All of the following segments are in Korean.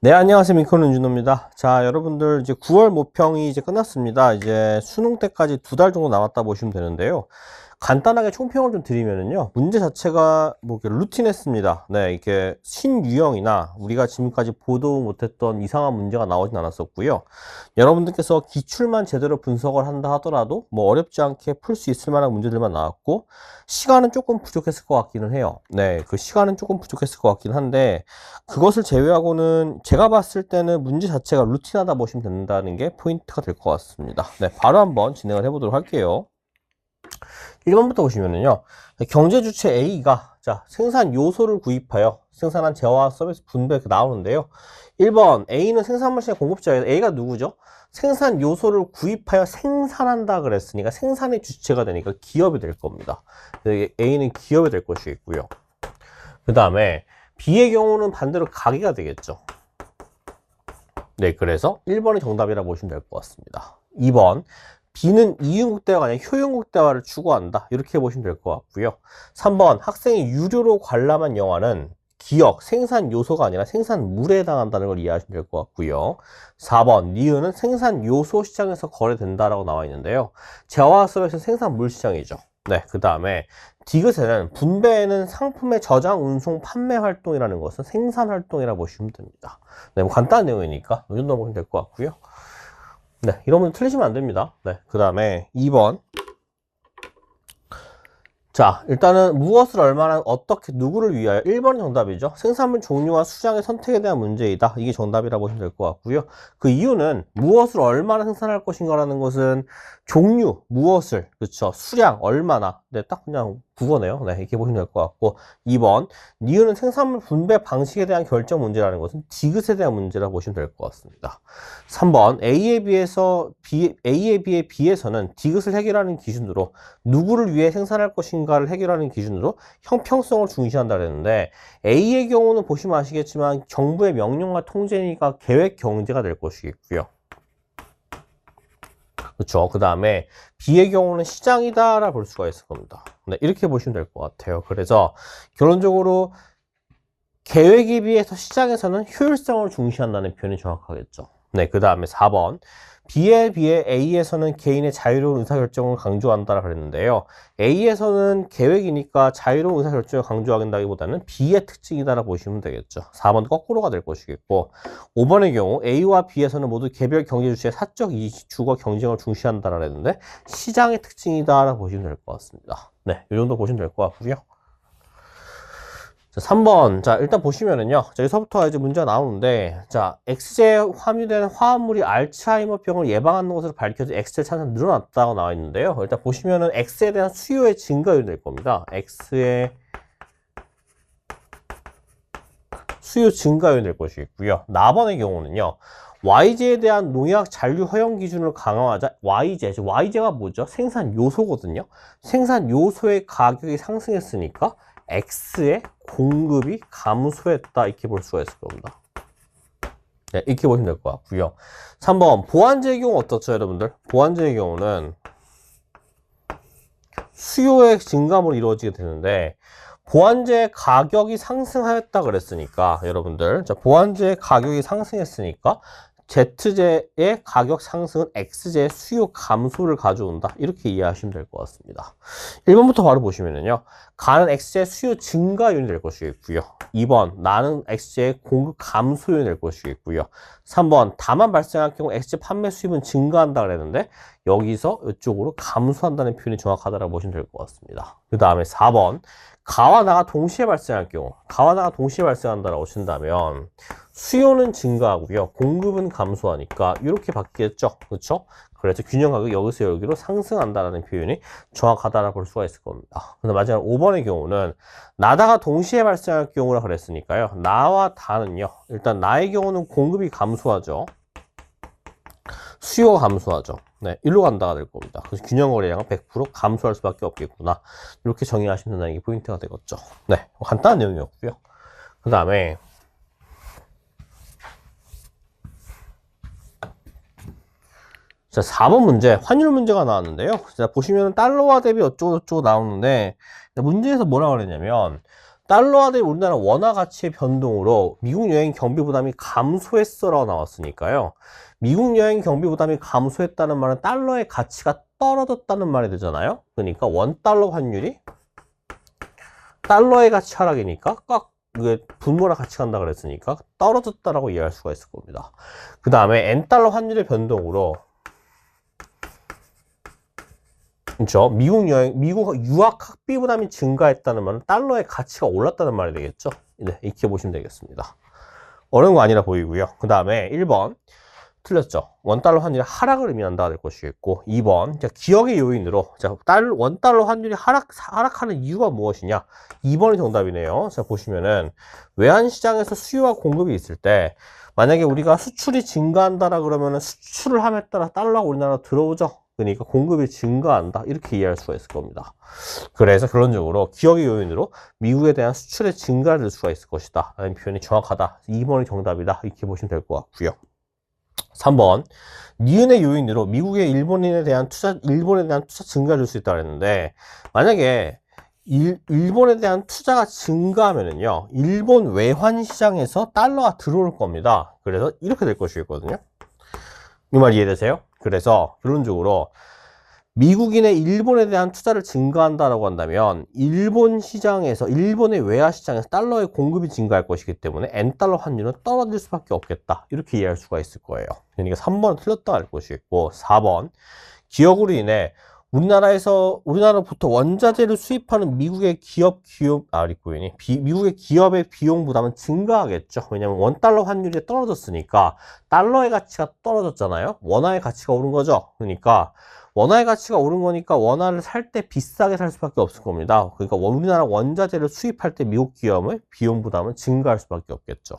네, 안녕하세요. 민코는 윤준호입니다. 자, 여러분들 이제 9월 모평이 이제 끝났습니다. 이제 수능 때까지 2달 정도 남았다 보시면 되는데요. 간단하게 총평을 좀 드리면은요. 문제 자체가 뭐 이렇게 루틴했습니다. 네, 이렇게 신유형이나 우리가 지금까지 보도 못했던 이상한 문제가 나오진 않았었고요. 여러분들께서 기출만 제대로 분석을 한다 하더라도 뭐 어렵지 않게 풀 수 있을 만한 문제들만 나왔고, 시간은 조금 부족했을 것 같기는 해요. 네, 그 시간은 조금 부족했을 것 같긴 한데, 그것을 제외하고는 제가 봤을 때는 문제 자체가 루틴하다 보시면 된다는 게 포인트가 될 것 같습니다. 네, 바로 한번 진행을 해보도록 할게요. 1번부터 보시면은요, 경제 주체 A가 자 생산 요소를 구입하여 생산한 재화와 서비스 분배 이렇게 나오는데요. 1번 A는 생산물 시장 공급자예요. A가 누구죠? 생산 요소를 구입하여 생산한다 그랬으니까 생산의 주체가 되니까 기업이 될 겁니다. A는 기업이 될 것이겠고요. 그 다음에 B의 경우는 반대로 가게가 되겠죠. 네, 그래서 1번이 정답이라고 보시면 될 것 같습니다. 2번 B는 이윤국 대화가 아니라 효용국 대화를 추구한다. 이렇게 보시면 될 것 같고요. 3번 학생이 유료로 관람한 영화는 기억, 생산 요소가 아니라 생산물에 해당한다는 걸 이해하시면 될 것 같고요. 4번 니은은 생산 요소 시장에서 거래된다라고 나와 있는데요. 재화학습에서 생산물 시장이죠. 네, 그 다음에 디귿에는 분배에는 상품의 저장, 운송, 판매 활동이라는 것은 생산 활동이라고 보시면 됩니다. 네, 뭐 간단한 내용이니까 이 정도 보시면 될 것 같고요. 네, 이러면 틀리시면 안 됩니다. 네, 그 다음에 2번. 자, 일단은 무엇을 얼마나 어떻게 누구를 위하여 1번이 정답이죠. 생산물 종류와 수량의 선택에 대한 문제이다. 이게 정답이라고 보시면 될 것 같고요. 그 이유는 무엇을 얼마나 생산할 것인가라는 것은 종류, 무엇을, 그쵸, 수량, 얼마나. 네, 딱 그냥 국어네요. 네, 이렇게 보시면 될 것 같고. 2번 이유는 생산물 분배 방식에 대한 결정 문제라는 것은 디귿에 대한 문제라고 보시면 될 것 같습니다. 3번 A에 비해 B에서는 디귿을 해결하는 기준으로 누구를 위해 생산할 것인가를 해결하는 기준으로 형평성을 중시한다 그랬는데, A의 경우는 보시면 아시겠지만 정부의 명령과 통제니까 계획 경제가 될 것이겠고요. 그렇죠. 그 다음에 B의 경우는 시장이다라 볼 수가 있을 겁니다. 네, 이렇게 보시면 될 것 같아요. 그래서 결론적으로 계획에 비해서 시장에서는 효율성을 중시한다는 표현이 정확하겠죠. 네, 그 다음에 4번. B에 비해 A에서는 개인의 자유로운 의사결정을 강조한다라 그랬는데요. A에서는 계획이니까 자유로운 의사결정을 강조한다기보다는 B의 특징이다라 보시면 되겠죠. 4번 거꾸로가 될 것이겠고, 5번의 경우 A와 B에서는 모두 개별 경제주체의 사적 이주거 경쟁을 중시한다라 그랬는데 시장의 특징이다라 보시면 될 것 같습니다. 네, 이 정도 보시면 될 것 같고요. 자, 3번. 자, 일단 보시면은요. 자, 여기서부터 이제 문제가 나오는데, 자, X제에 함유되는 화합물이 알츠하이머병을 예방하는 것으로 밝혀져 X제 찬산이 늘어났다고 나와 있는데요. 일단 보시면은 X에 대한 수요의 증가율이 될 겁니다. X의 수요 증가율이 될 것이고요. 4번의 경우는요. Y제에 대한 농약 잔류 허용 기준을 강화하자. Y제가 뭐죠? 생산 요소거든요. 생산 요소의 가격이 상승했으니까 X의 공급이 감소했다. 이렇게 볼 수가 있을 겁니다. 네, 이렇게 보시면 될 것 같고요. 3번 보완제의 경우 어떻죠, 여러분들? 보완제의 경우는 수요의 증감으로 이루어지게 되는데, 보완제 가격이 상승하였다 그랬으니까 여러분들, 자, 보완제 가격이 상승했으니까 Z제의 가격 상승은 X제의 수요 감소를 가져온다. 이렇게 이해하시면 될 것 같습니다. 1번부터 바로 보시면은요. 가는 X제의 수요 증가율이 될 것이겠고요. 2번 나는 X제의 공급 감소율이 될 것이겠고요. 3번 다만 발생할 경우 X제 판매 수입은 증가한다 그랬는데 여기서 이쪽으로 감소한다는 표현이 정확하다고 보시면 될 것 같습니다. 그 다음에 4번 가와 나가 동시에 발생할 경우, 가와 나가 동시에 발생한다라고 친다면 수요는 증가하고요, 공급은 감소하니까 이렇게 바뀌겠죠, 그렇죠? 그래서 균형 가격 여기서 여기로 상승한다라는 표현이 정확하다라고 볼 수가 있을 겁니다. 근데 마지막 5번의 경우는 나다가 동시에 발생할 경우라 그랬으니까요, 나와 다는요, 일단 나의 경우는 공급이 감소하죠. 수요가 감소하죠. 네, 일로 간다가 될 겁니다. 그래서 균형거래량은 100% 감소할 수밖에 없겠구나. 이렇게 정의하시면 된다는 게 포인트가 되겠죠. 네, 간단한 내용이었고요. 그 다음에 자, 4번 문제, 환율 문제가 나왔는데요. 자, 보시면 달러화 대비 어쩌고저쩌고 나오는데 문제에서 뭐라고 그랬냐면 달러화 대 우리나라 원화 가치의 변동으로 미국 여행 경비 부담이 감소했어라고 나왔으니까요. 미국 여행 경비 부담이 감소했다는 말은 달러의 가치가 떨어졌다는 말이 되잖아요. 그러니까 원달러 환율이 달러의 가치 하락이니까 꽉 분모랑 같이 간다 그랬으니까 떨어졌다라고 이해할 수가 있을 겁니다. 그 다음에 N달러 환율의 변동으로 그렇죠? 미국 유학 학비 부담이 증가했다는 말은 달러의 가치가 올랐다는 말이 되겠죠? 네, 이렇게 보시면 되겠습니다. 어려운 거 아니라 보이고요. 그 다음에 1번 틀렸죠? 원달러 환율이 하락을 의미한다 될 것이겠고 2번 기억의 요인으로 원달러 환율이 하락하는 이유가 무엇이냐? 2번이 정답이네요. 자 보시면은 외환시장에서 수요와 공급이 있을 때 만약에 우리가 수출이 증가한다라 그러면은 수출을 함에 따라 달러가 우리나라로 들어오죠. 그러니까 공급이 증가한다 이렇게 이해할 수가 있을 겁니다. 그래서 결론적으로 기억의 요인으로 미국에 대한 수출의 증가를 들 수가 있을 것이다 라는 표현이 정확하다. 2번이 정답이다 이렇게 보시면 될 것 같고요. 3번 니은의 요인으로 미국의 일본에 대한 투자 증가를 줄 수 있다고 했는데 만약에 일본에 대한 투자가 증가하면은요 일본 외환 시장에서 달러가 들어올 겁니다. 그래서 이렇게 될 것이거든요. 이 말 이해되세요? 그래서 결론적으로 미국인의 일본에 대한 투자를 증가한다라고 한다면 일본 시장에서 일본의 외화 시장에서 달러의 공급이 증가할 것이기 때문에 N달러 환율은 떨어질 수밖에 없겠다 이렇게 이해할 수가 있을 거예요. 그러니까 3번은 틀렸다 할 것이겠고 4번 기억으로 인해 우리나라로부터 원자재를 수입하는 미국의 미국의 기업의 비용 부담은 증가하겠죠. 왜냐하면 원달러 환율이 떨어졌으니까 달러의 가치가 떨어졌잖아요. 원화의 가치가 오른 거죠. 그러니까 원화의 가치가 오른 거니까 원화를 살 때 비싸게 살 수밖에 없을 겁니다. 그러니까 우리나라 원자재를 수입할 때 미국 기업의 비용 부담은 증가할 수밖에 없겠죠.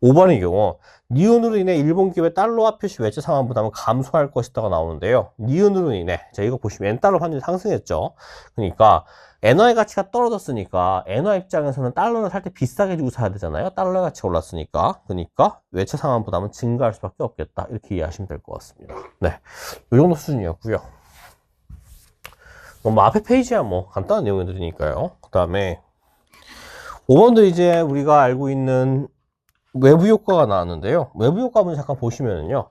5번의 경우 니은으로 인해 일본 기업의 달러화 표시 외제 상환 부담은 감소할 것이다가 나오는데요. 니은으로 인해 자 이거 보시면 N달러 환율이 상승했죠. 그러니까 엔화의 가치가 떨어졌으니까 엔화 입장에서는 달러를 살 때 비싸게 주고 사야 되잖아요. 달러의 가치가 올랐으니까. 그러니까 외채 상환 부담은 증가할 수밖에 없겠다. 이렇게 이해하시면 될 것 같습니다. 네, 이 정도 수준이었고요. 뭐 앞에 페이지야 뭐 간단한 내용들이니까요. 그 다음에 5번도 이제 우리가 알고 있는 외부 효과가 나왔는데요. 외부 효과 한번 잠깐 보시면은요.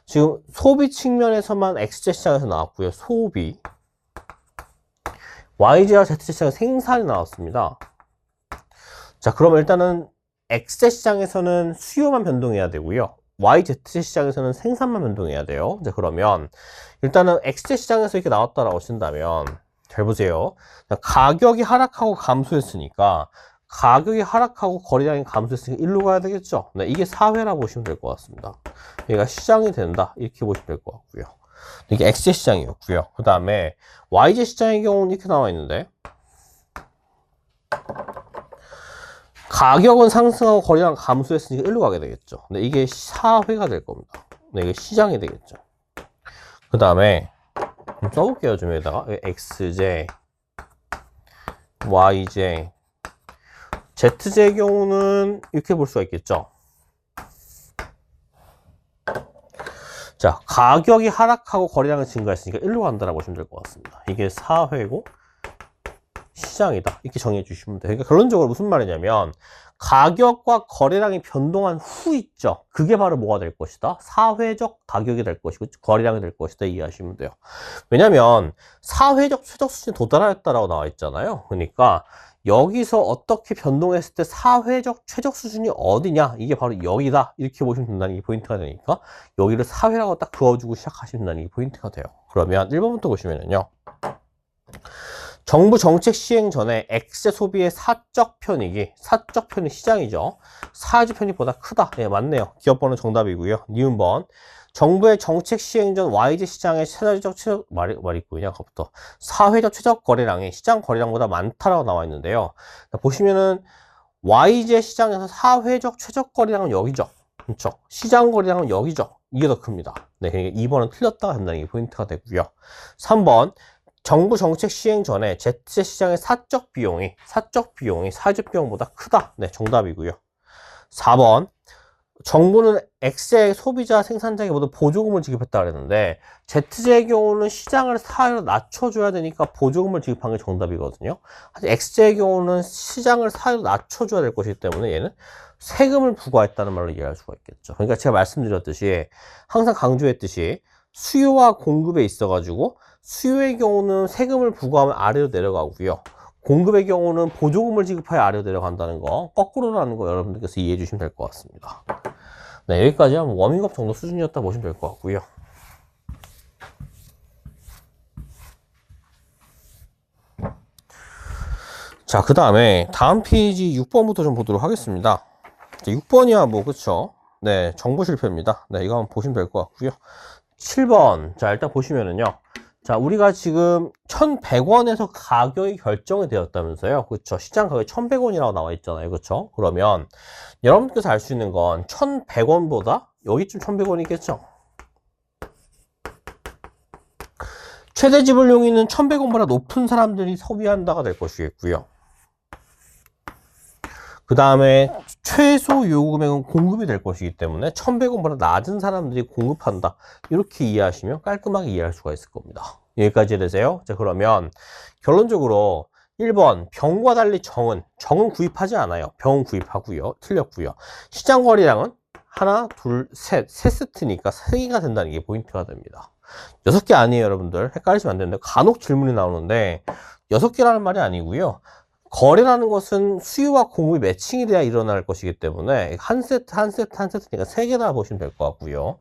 지금 소비 측면에서만 X제 시장에서 나왔고요. 소비. YZ와 Z제 시장에 생산이 나왔습니다. 자, 그럼 일단은 X제 시장에서는 수요만 변동해야 되고요. YZ제 시장에서는 생산만 변동해야 돼요. 자, 그러면 일단은 X제 시장에서 이렇게 나왔다라고 하신다면 잘 보세요. 가격이 하락하고 감소했으니까 거래량이 감소했으니까 일로 가야 되겠죠. 네, 이게 사회라고 보시면 될 것 같습니다. 얘가 시장이 된다 이렇게 보시면 될 것 같고요. 이게 X제 시장이었고요. 그 다음에 YZ 시장의 경우는 이렇게 나와 있는데 가격은 상승하고 거래량 감소했으니까 일로 가게 되겠죠. 근데 이게 사회가 될 겁니다. 네, 이게 시장이 되겠죠. 그 다음에 써볼게요. 좀 여기다가 XJ, YJ, ZJ의 경우는 이렇게 볼 수가 있겠죠. 자, 가격이 하락하고 거래량이 증가했으니까 일로 간다라고 보시면 될 것 같습니다. 이게 사회고 시장이다 이렇게 정리해 주시면 돼요. 그러니까 결론적으로 무슨 말이냐면 가격과 거래량이 변동한 후 있죠. 그게 바로 뭐가 될 것이다? 사회적 가격이 될 것이고 거래량이 될 것이다 이해하시면 돼요. 왜냐면 사회적 최적 수준에 도달하였다라고 나와 있잖아요. 그러니까 여기서 어떻게 변동했을 때 사회적 최적 수준이 어디냐 이게 바로 여기다 이렇게 보시면 된다는 게 포인트가 되니까 여기를 사회라고 딱 그어주고 시작하시면 된다는 게 포인트가 돼요. 그러면 1번부터 보시면은요 정부 정책 시행 전에 X제 소비의 사적 편익이 시장이죠. 사회적 편익보다 크다. 네, 맞네요. 기업번호 정답이고요. 니은번 정부의 정책 시행 전 YZ 시장의 사회적 최적 그거부터 사회적 최적 거래량이 시장 거래량보다 많다라고 나와 있는데요. 보시면은 YZ 시장에서 사회적 최적 거래량은 여기죠. 그렇죠? 시장 거래량은 여기죠. 이게 더 큽니다. 네, 그러니까 2번은 틀렸다가 된다는 게 포인트가 되고요. 3번 정부 정책 시행 전에 Z제 시장의 사적 비용이 사회적 비용보다 크다. 네, 정답이고요. 4번 정부는 X의 소비자, 생산자에게 모두 보조금을 지급했다 그랬는데 Z제의 경우는 시장을 사회로 낮춰줘야 되니까 보조금을 지급한 게 정답이거든요. 하지만 X제의 경우는 시장을 사회로 낮춰줘야 될 것이기 때문에 얘는 세금을 부과했다는 말로 이해할 수가 있겠죠. 그러니까 제가 말씀드렸듯이 항상 강조했듯이 수요와 공급에 있어가지고 수요의 경우는 세금을 부과하면 아래로 내려가고요. 공급의 경우는 보조금을 지급하여 아래로 내려간다는 거, 거꾸로라는 거 여러분들께서 이해해 주시면 될 것 같습니다. 네, 여기까지 한 워밍업 정도 수준이었다 보시면 될 것 같고요. 자, 그 다음에 다음 페이지 6번부터 좀 보도록 하겠습니다. 6번이야 뭐 그쵸? 네, 정보 실패입니다. 네, 이거 한번 보시면 될 것 같고요. 7번. 자, 일단 보시면은요. 자, 우리가 지금 1,100원에서 가격이 결정이 되었다면서요. 그쵸? 시장 가격이 1,100원이라고 나와 있잖아요. 그쵸? 그러면 여러분께서 알 수 있는 건 1,100원보다 여기쯤 1,100원이겠죠? 최대 지불 용의는 1,100원보다 높은 사람들이 소비한다가 될 것이겠고요. 그 다음에 최소 요구 금액은 공급이 될 것이기 때문에 1,100원보다 낮은 사람들이 공급한다. 이렇게 이해하시면 깔끔하게 이해할 수가 있을 겁니다. 여기까지 되세요? 자, 그러면 결론적으로 1번 병과 달리 정은 구입하지 않아요. 병은 구입하고요. 틀렸고요. 시장 거래량은 하나, 둘, 셋, 세 세트니까 3개가 된다는 게 포인트가 됩니다. 6개 아니에요, 여러분들. 헷갈리시면 안 되는데 간혹 질문이 나오는데 6개라는 말이 아니고요. 거래라는 것은 수요와 공급이 매칭이 돼야 일어날 것이기 때문에 한 세트니까 3개다 보시면 될 것 같고요.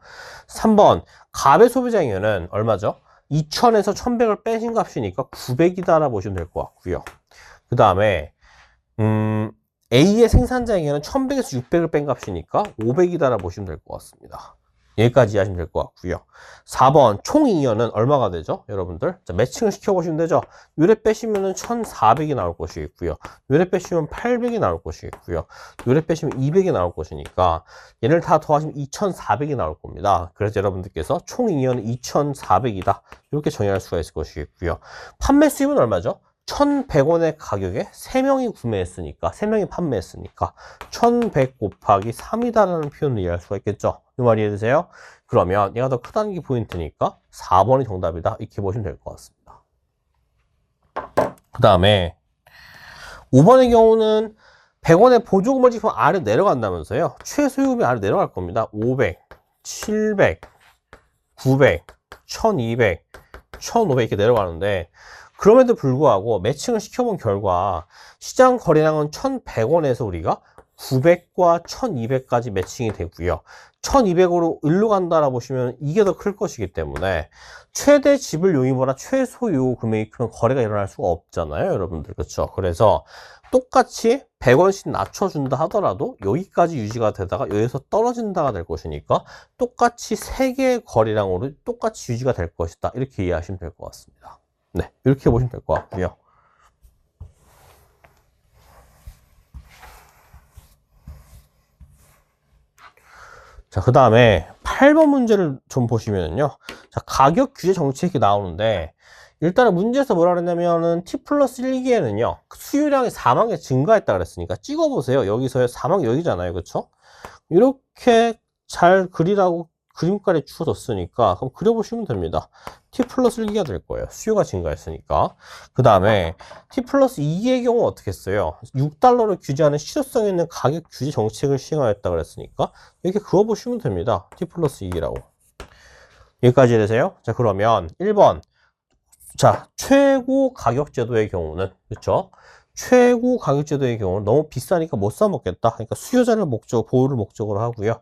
3번 갑의 소비자행위는 얼마죠? 2,000에서 1,100을 빼신 값이니까 900이다 보시면 될 것 같고요. 그 다음에 A의 생산자에게는 1,100에서 600을 뺀 값이니까 500이다 보시면 될 것 같습니다. 여기까지 이해하시면 될 것 같고요. 4번 총이연은 얼마가 되죠? 여러분들 자, 매칭을 시켜보시면 되죠. 요래 빼시면 1,400이 나올 것이겠고요. 요래 빼시면 800이 나올 것이겠고요. 요래 빼시면 200이 나올 것이니까 얘를 다 더하시면 2,400이 나올 겁니다. 그래서 여러분들께서 총이연은 2,400이다 이렇게 정의할 수가 있을 것이겠고요. 판매 수입은 얼마죠? 1,100원의 가격에 3명이 구매했으니까 3명이 판매했으니까 1,100 곱하기 3이다라는 표현을 이해할 수가 있겠죠. 이 말 이해되세요? 그러면 얘가 더 크다는 게 포인트니까 4번이 정답이다 이렇게 보시면 될 것 같습니다. 그 다음에 5번의 경우는 100원의 보조금을 지금 아래로 내려간다면서요. 최소 요금이 아래로 내려갈 겁니다. 500, 700, 900, 1200, 1500 이렇게 내려가는데 그럼에도 불구하고 매칭을 시켜본 결과 시장 거래량은 1,100원에서 우리가 900과 1200까지 매칭이 되고요. 1200으로 일로 간다라 보시면 이게 더 클 것이기 때문에 최대 지불 용의보다 최소 요구 금액이 크면 거래가 일어날 수가 없잖아요. 여러분들. 그렇죠? 그래서 똑같이 100원씩 낮춰준다 하더라도 여기까지 유지가 되다가 여기서 떨어진다가 될 것이니까 똑같이 3개의 거래량으로 똑같이 유지가 될 것이다. 이렇게 이해하시면 될 것 같습니다. 네, 이렇게 보시면 될 것 같고요. 자, 그 다음에 8번 문제를 좀 보시면요. 자, 가격 규제 정책이 나오는데 일단은 문제에서 뭐라 그랬냐면은 T 플러스 1기에는요. 수요량이 4만 개 증가했다 그랬으니까 찍어보세요. 여기서 4만 개 여기잖아요. 그쵸? 이렇게 잘 그리라고 그림까지 주어졌으니까 그럼 그려보시면 됩니다. T 플러스 1기가 될 거예요. 수요가 증가했으니까. 그 다음에 T 플러스 2기의 경우 어떻게 했어요? 6달러를 규제하는 실효성 있는 가격 규제 정책을 시행하였다 그랬으니까 이렇게 그어보시면 됩니다. T 플러스 2기라고. 여기까지 되세요? 자, 그러면 1번. 자, 최고 가격 제도의 경우는, 그쵸? 최고 가격 제도의 경우는 너무 비싸니까 못 사 먹겠다. 그러니까 수요자를 보호를 목적으로 하고요.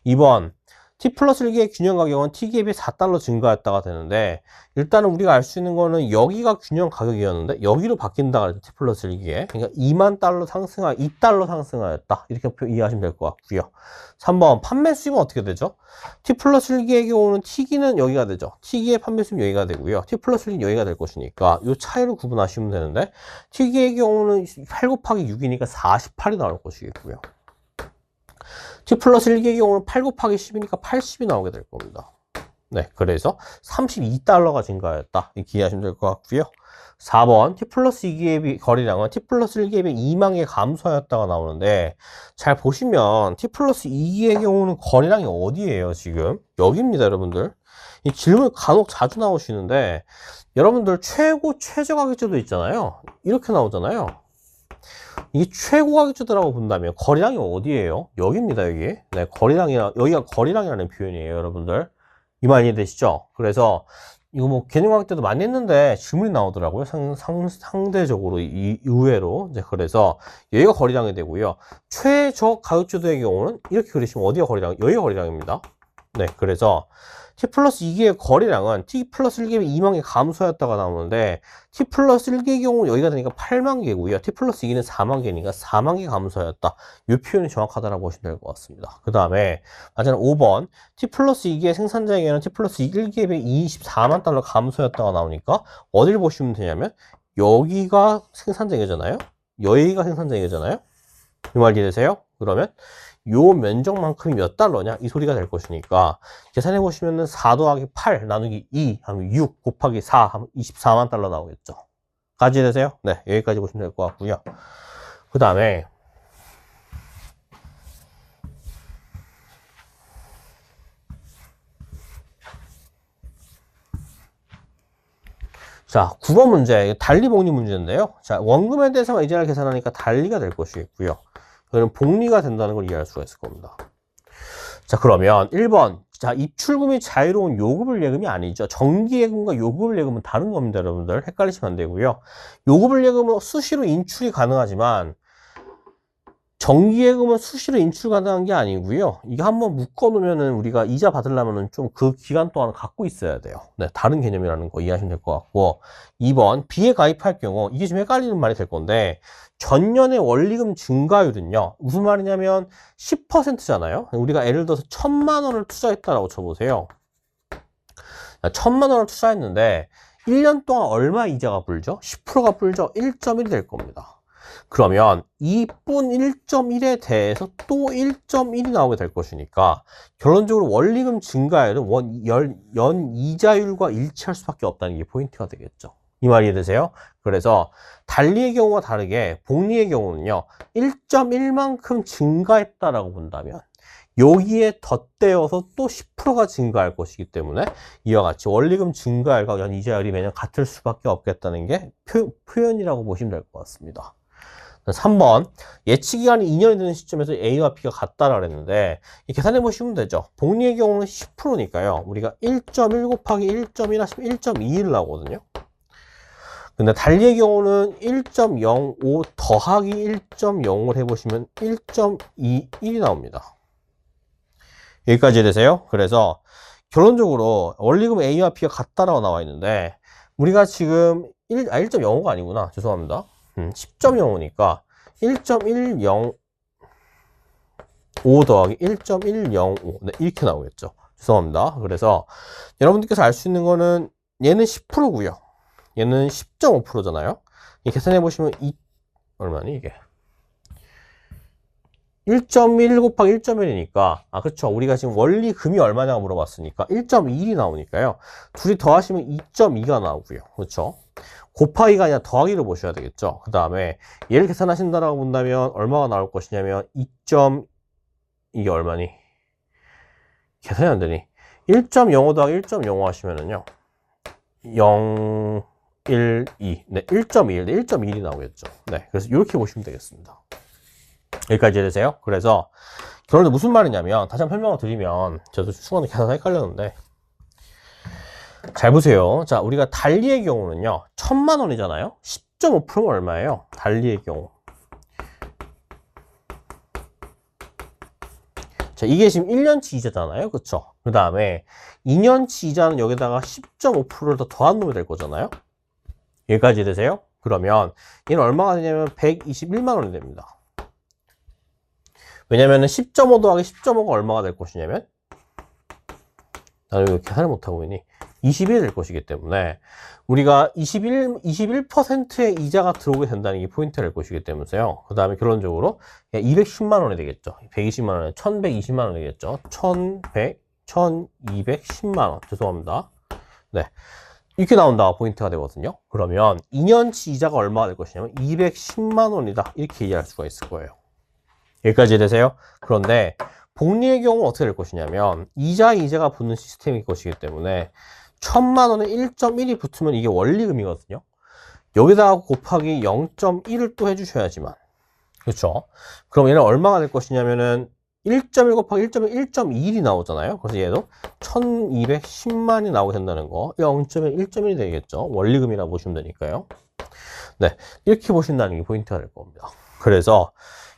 2번. T 플러스 1기의 균형 가격은 T기에 비해 4달러 증가했다가 되는데 일단은 우리가 알 수 있는 거는 여기가 균형 가격이었는데 여기로 바뀐다 그랬죠. T 플러스 1기에. 그러니까 2만 달러 2달러 상승하였다. 이렇게 이해하시면 될 것 같고요. 3번 판매 수입은 어떻게 되죠? T 플러스 1기의 경우는 T기는 여기가 되죠. T기의 판매 수입은 여기가 되고요. T 플러스 1기는 여기가 될 것이니까 이 차이를 구분하시면 되는데 T기의 경우는 8 곱하기 6이니까 48이 나올 것이겠고요. T 플러스 1기의 경우는 8 곱하기 10이니까 80이 나오게 될 겁니다. 네, 그래서 32달러가 증가하였다. 이렇게 이해하시면 될 것 같고요. 4번 t 플러스 2기의 거리량은 t 플러스 1기에 비해 2만 개 감소하였다가 나오는데, 잘 보시면 t 플러스 2기의 경우는 거리량이 어디예요? 지금 여기입니다, 여러분들. 이 질문 간혹 자주 나오시는데, 여러분들 최고 최저 가격제도 있잖아요. 이렇게 나오잖아요. 이게 최고 가격제도라고 본다면 거리량이 어디예요? 여기입니다, 여기. 네, 여기가 거리량이라는 표현이에요, 여러분들. 이 말 이해되시죠? 그래서 이거 뭐 개념과학 때도 많이 했는데 질문이 나오더라고요. 상대적으로 의외로. 이제 그래서 여기가 거리량이 되고요. 최저 가격제도의 경우는 이렇게 그리시면 어디가 거리량? 여기가 거리량입니다. 네, 그래서 t 플러스 2개의 거리량은 t 플러스 1개면 2만 개 감소했다가 나오는데, t 플러스 1개의 경우는 여기가 되니까 8만 개고요. t 플러스 2개는 4만 개니까 4만 개 감소하였다. 이 표현이 정확하다고 보시면 될 것 같습니다. 그 다음에 맞아요. 5번 t 플러스 2개의 생산자에게는 t 플러스 1개에 비해 24만 달러 감소했다가 나오니까 어딜 보시면 되냐면 여기가 생산자이잖아요. 여기가 생산자이잖아요. 이 말 이해되세요? 그러면 요 면적만큼이 몇 달러냐? 이 소리가 될 것이니까 계산해 보시면은 4 더하기 8 나누기 2 하면 6 곱하기 4 하면 24만 달러 나오겠죠. 까지 되세요? 네, 여기까지 보시면 될 것 같고요. 그 다음에 자, 9번 문제, 달리 복리 문제인데요. 자, 원금에 대해서만 이자를 계산하니까 달리가 될 것이고요. 그럼 복리가 된다는 걸 이해할 수가 있을 겁니다. 자, 그러면 1번. 자, 입출금이 자유로운 요금을 예금이 아니죠. 정기예금과 요금을 예금은 다른 겁니다, 여러분들. 헷갈리시면 안 되고요. 요금을 예금은 수시로 인출이 가능하지만 정기예금은 수시로 인출 가능한 게 아니고요. 이게 한번 묶어놓으면은 우리가 이자 받으려면은 좀 그 기간 동안 갖고 있어야 돼요. 네, 다른 개념이라는 거 이해하시면 될 것 같고. 2번, B에 가입할 경우, 이게 좀 헷갈리는 말이 될 건데, 전년의 원리금 증가율은요, 무슨 말이냐면 10%잖아요. 우리가 예를 들어서 1,000만 원을 투자했다라고 쳐보세요. 1,000만 원을 투자했는데 1년 동안 얼마 이자가 불죠? 10%가 불죠? 1.1이 될 겁니다. 그러면 이뿐 1.1에 대해서 또 1.1이 나오게 될 것이니까 결론적으로 원리금 증가율은 연 이자율과 일치할 수밖에 없다는 게 포인트가 되겠죠. 이 말 이해되세요? 그래서 달리의 경우와 다르게 복리의 경우는요, 1.1만큼 증가했다라고 본다면 여기에 덧대어서 또 10%가 증가할 것이기 때문에 이와 같이 원리금 증가율과 연 이자율이 매년 같을 수밖에 없겠다는 게 표현이라고 보시면 될 것 같습니다. 3번, 예치기간이 2년이 되는 시점에서 A와 B가 같다라고 그랬는데 계산해 보시면 되죠. 복리의 경우는 10%니까요. 우리가 1.1 곱하기 1.1 하시면 1.21 나오거든요. 근데 달리의 경우는 1.05 더하기 1.0을 해보시면 1.21이 나옵니다. 여기까지 되세요? 그래서 결론적으로 원리금 A와 B가 같다라고 나와 있는데 우리가 지금 1.05가 아니구나. 죄송합니다. 10.05니까 1.105 더하기 1.105 네, 이렇게 나오겠죠. 죄송합니다. 그래서 여러분들께서 알 수 있는 거는 얘는 10%고요. 얘는 10.5%잖아요. 계산해 보시면 얼마니 이게? 1.1 곱하기 1.1이니까 그쵸. 우리가 지금 원리금이 얼마냐고 물어봤으니까 1.1이 나오니까요. 둘이 더하시면 2.2가 나오고요. 그쵸. 곱하기가 아니라 더하기로 보셔야 되겠죠. 그 다음에 얘를 계산하신다라고 본다면 얼마가 나올 것이냐면 이게 얼마니? 계산이 안 되니? 1.05 더하기 1.05 하시면은요 0.12 네, 1.21 네, 1.1이 나오겠죠. 네, 그래서 이렇게 보시면 되겠습니다. 여기까지 되세요? 그래서 결론은 무슨 말이냐면 다시 한번 설명을 드리면 저도 순간에 계산 헷갈렸는데 잘 보세요. 자, 우리가 달리의 경우는요 1,000만 원이잖아요. 10.5%면 얼마예요? 달리의 경우. 자, 이게 지금 1년치 이자잖아요. 그쵸? 그 다음에 2년치 이자는 여기다가 10.5%를 더 더한 놈이 될 거잖아요. 여기까지 되세요? 그러면 얘는 얼마가 되냐면 121만 원이 됩니다. 왜냐면은 10.5 더하기 10.5가 얼마가 될 것이냐면 나는 왜 계산을 못하고 있니? 21이 될 것이기 때문에 우리가 21%의 이자가 들어오게 된다는 게 포인트가 될 것이기 때문에요. 그 다음에 결론적으로 210만 원이 되겠죠. 120만 원에 1120만 원이 되겠죠. 1210만 원. 죄송합니다. 네. 이렇게 나온다가 포인트가 되거든요. 그러면 2년치 이자가 얼마가 될 것이냐면 210만 원이다. 이렇게 이해할 수가 있을 거예요. 여기까지 되세요? 그런데 복리의 경우는 어떻게 될 것이냐면 이자가 붙는 시스템일 것이기 때문에 1000만 원에 1.1이 붙으면 이게 원리금이거든요. 여기다가 곱하기 0.1을 또 해주셔야지만, 그렇죠? 그럼 얘는 얼마가 될 것이냐면은 1.1 곱하기 1.1, 1.1이 나오잖아요. 그래서 얘도 1210만이 나오게 된다는 거. 0.1, 1.1이 되겠죠. 원리금이라고 보시면 되니까요. 네, 이렇게 보신다는 게 포인트가 될 겁니다. 그래서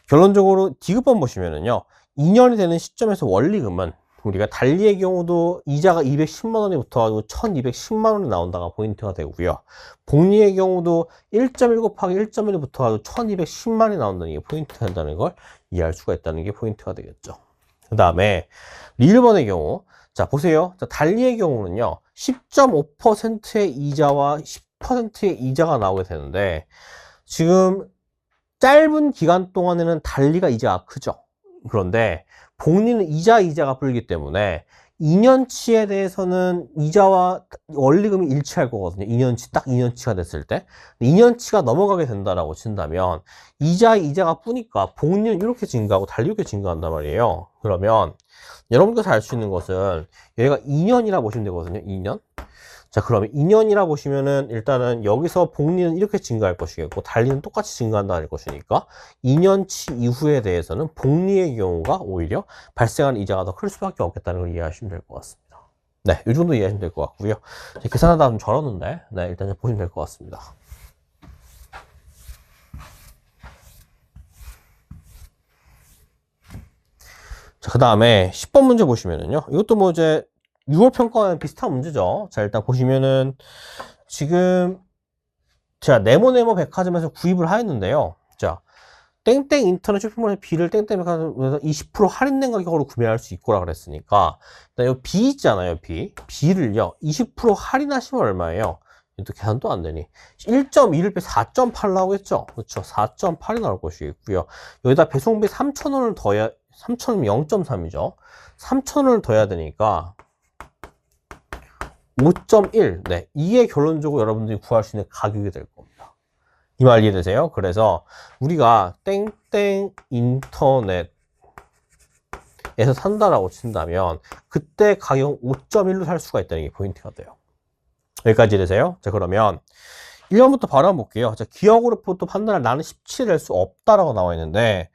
결론적으로 디귿번 보시면은요, 2년이 되는 시점에서 원리금은 우리가 달리의 경우도 이자가 210만 원이 붙어가지고 1210만 원이 나온다가 포인트가 되고요. 복리의 경우도 1.1 곱하기 1.1이 붙어가지고 1210만이 나온다는 게 포인트가 된다는 걸 이해할 수가 있다는 게 포인트가 되겠죠. 그 다음에 리을번의 경우, 자 보세요. 자, 달리의 경우는요, 10.5%의 이자와 10%의 이자가 나오게 되는데 지금 짧은 기간 동안에는 달리가 이자가 크죠. 그런데 복리는 이자가 불기 때문에 2년치에 대해서는 이자와 원리금이 일치할 거거든요. 2년치, 딱 2년치가 됐을 때. 2년치가 넘어가게 된다라고 친다면 이자가 뿌니까 복리는 이렇게 증가하고 달리 이렇게 증가한단 말이에요. 그러면 여러분께서 알 수 있는 것은 얘가 2년이라 보시면 되거든요. 2년. 자, 그러면 2년이라 보시면은 일단은 여기서 복리는 이렇게 증가할 것이겠고 달리는 똑같이 증가한다는 것이니까 2년치 이후에 대해서는 복리의 경우가 오히려 발생하는 이자가 더 클 수밖에 없겠다는 걸 이해하시면 될 것 같습니다. 네, 이 정도 이해하시면 될 것 같고요. 계산하다 좀 절었는데, 네, 일단 보시면 될 것 같습니다. 자, 그 다음에 10번 문제 보시면은요, 이것도 뭐 이제 6월 평가와는 비슷한 문제죠. 자, 일단 보시면은 지금 제가 네모네모 백화점에서 구입을 하였는데요. 자, 땡땡 인터넷 쇼핑몰에서 B를 땡땡 백화점에서 20% 할인된 가격으로 구매할 수 있고라 그랬으니까 일단 이 B 있잖아요. B를요 20% 할인하시면 얼마예요? 또 계산도 안 되니 1.1을 빼 4.8 나오겠죠. 그렇죠. 4.8이 나올 것이고요. 여기다 배송비 3,000원을 더해야 3,000원이면 0.3이죠. 3,000원을 더해야 되니까 5.1. 네, 이게 결론적으로 여러분들이 구할 수 있는 가격이 될 겁니다. 이 말 이해되세요? 그래서 우리가 땡땡 인터넷에서 산다라고 친다면 그때 가격 5.1로 살 수가 있다는 게 포인트가 돼요. 여기까지 이해되세요? 자, 그러면 1번부터 바로 한번 볼게요. 자, 기억으로부터 판단할 나는 17이 될 수 없다라고 나와 있는데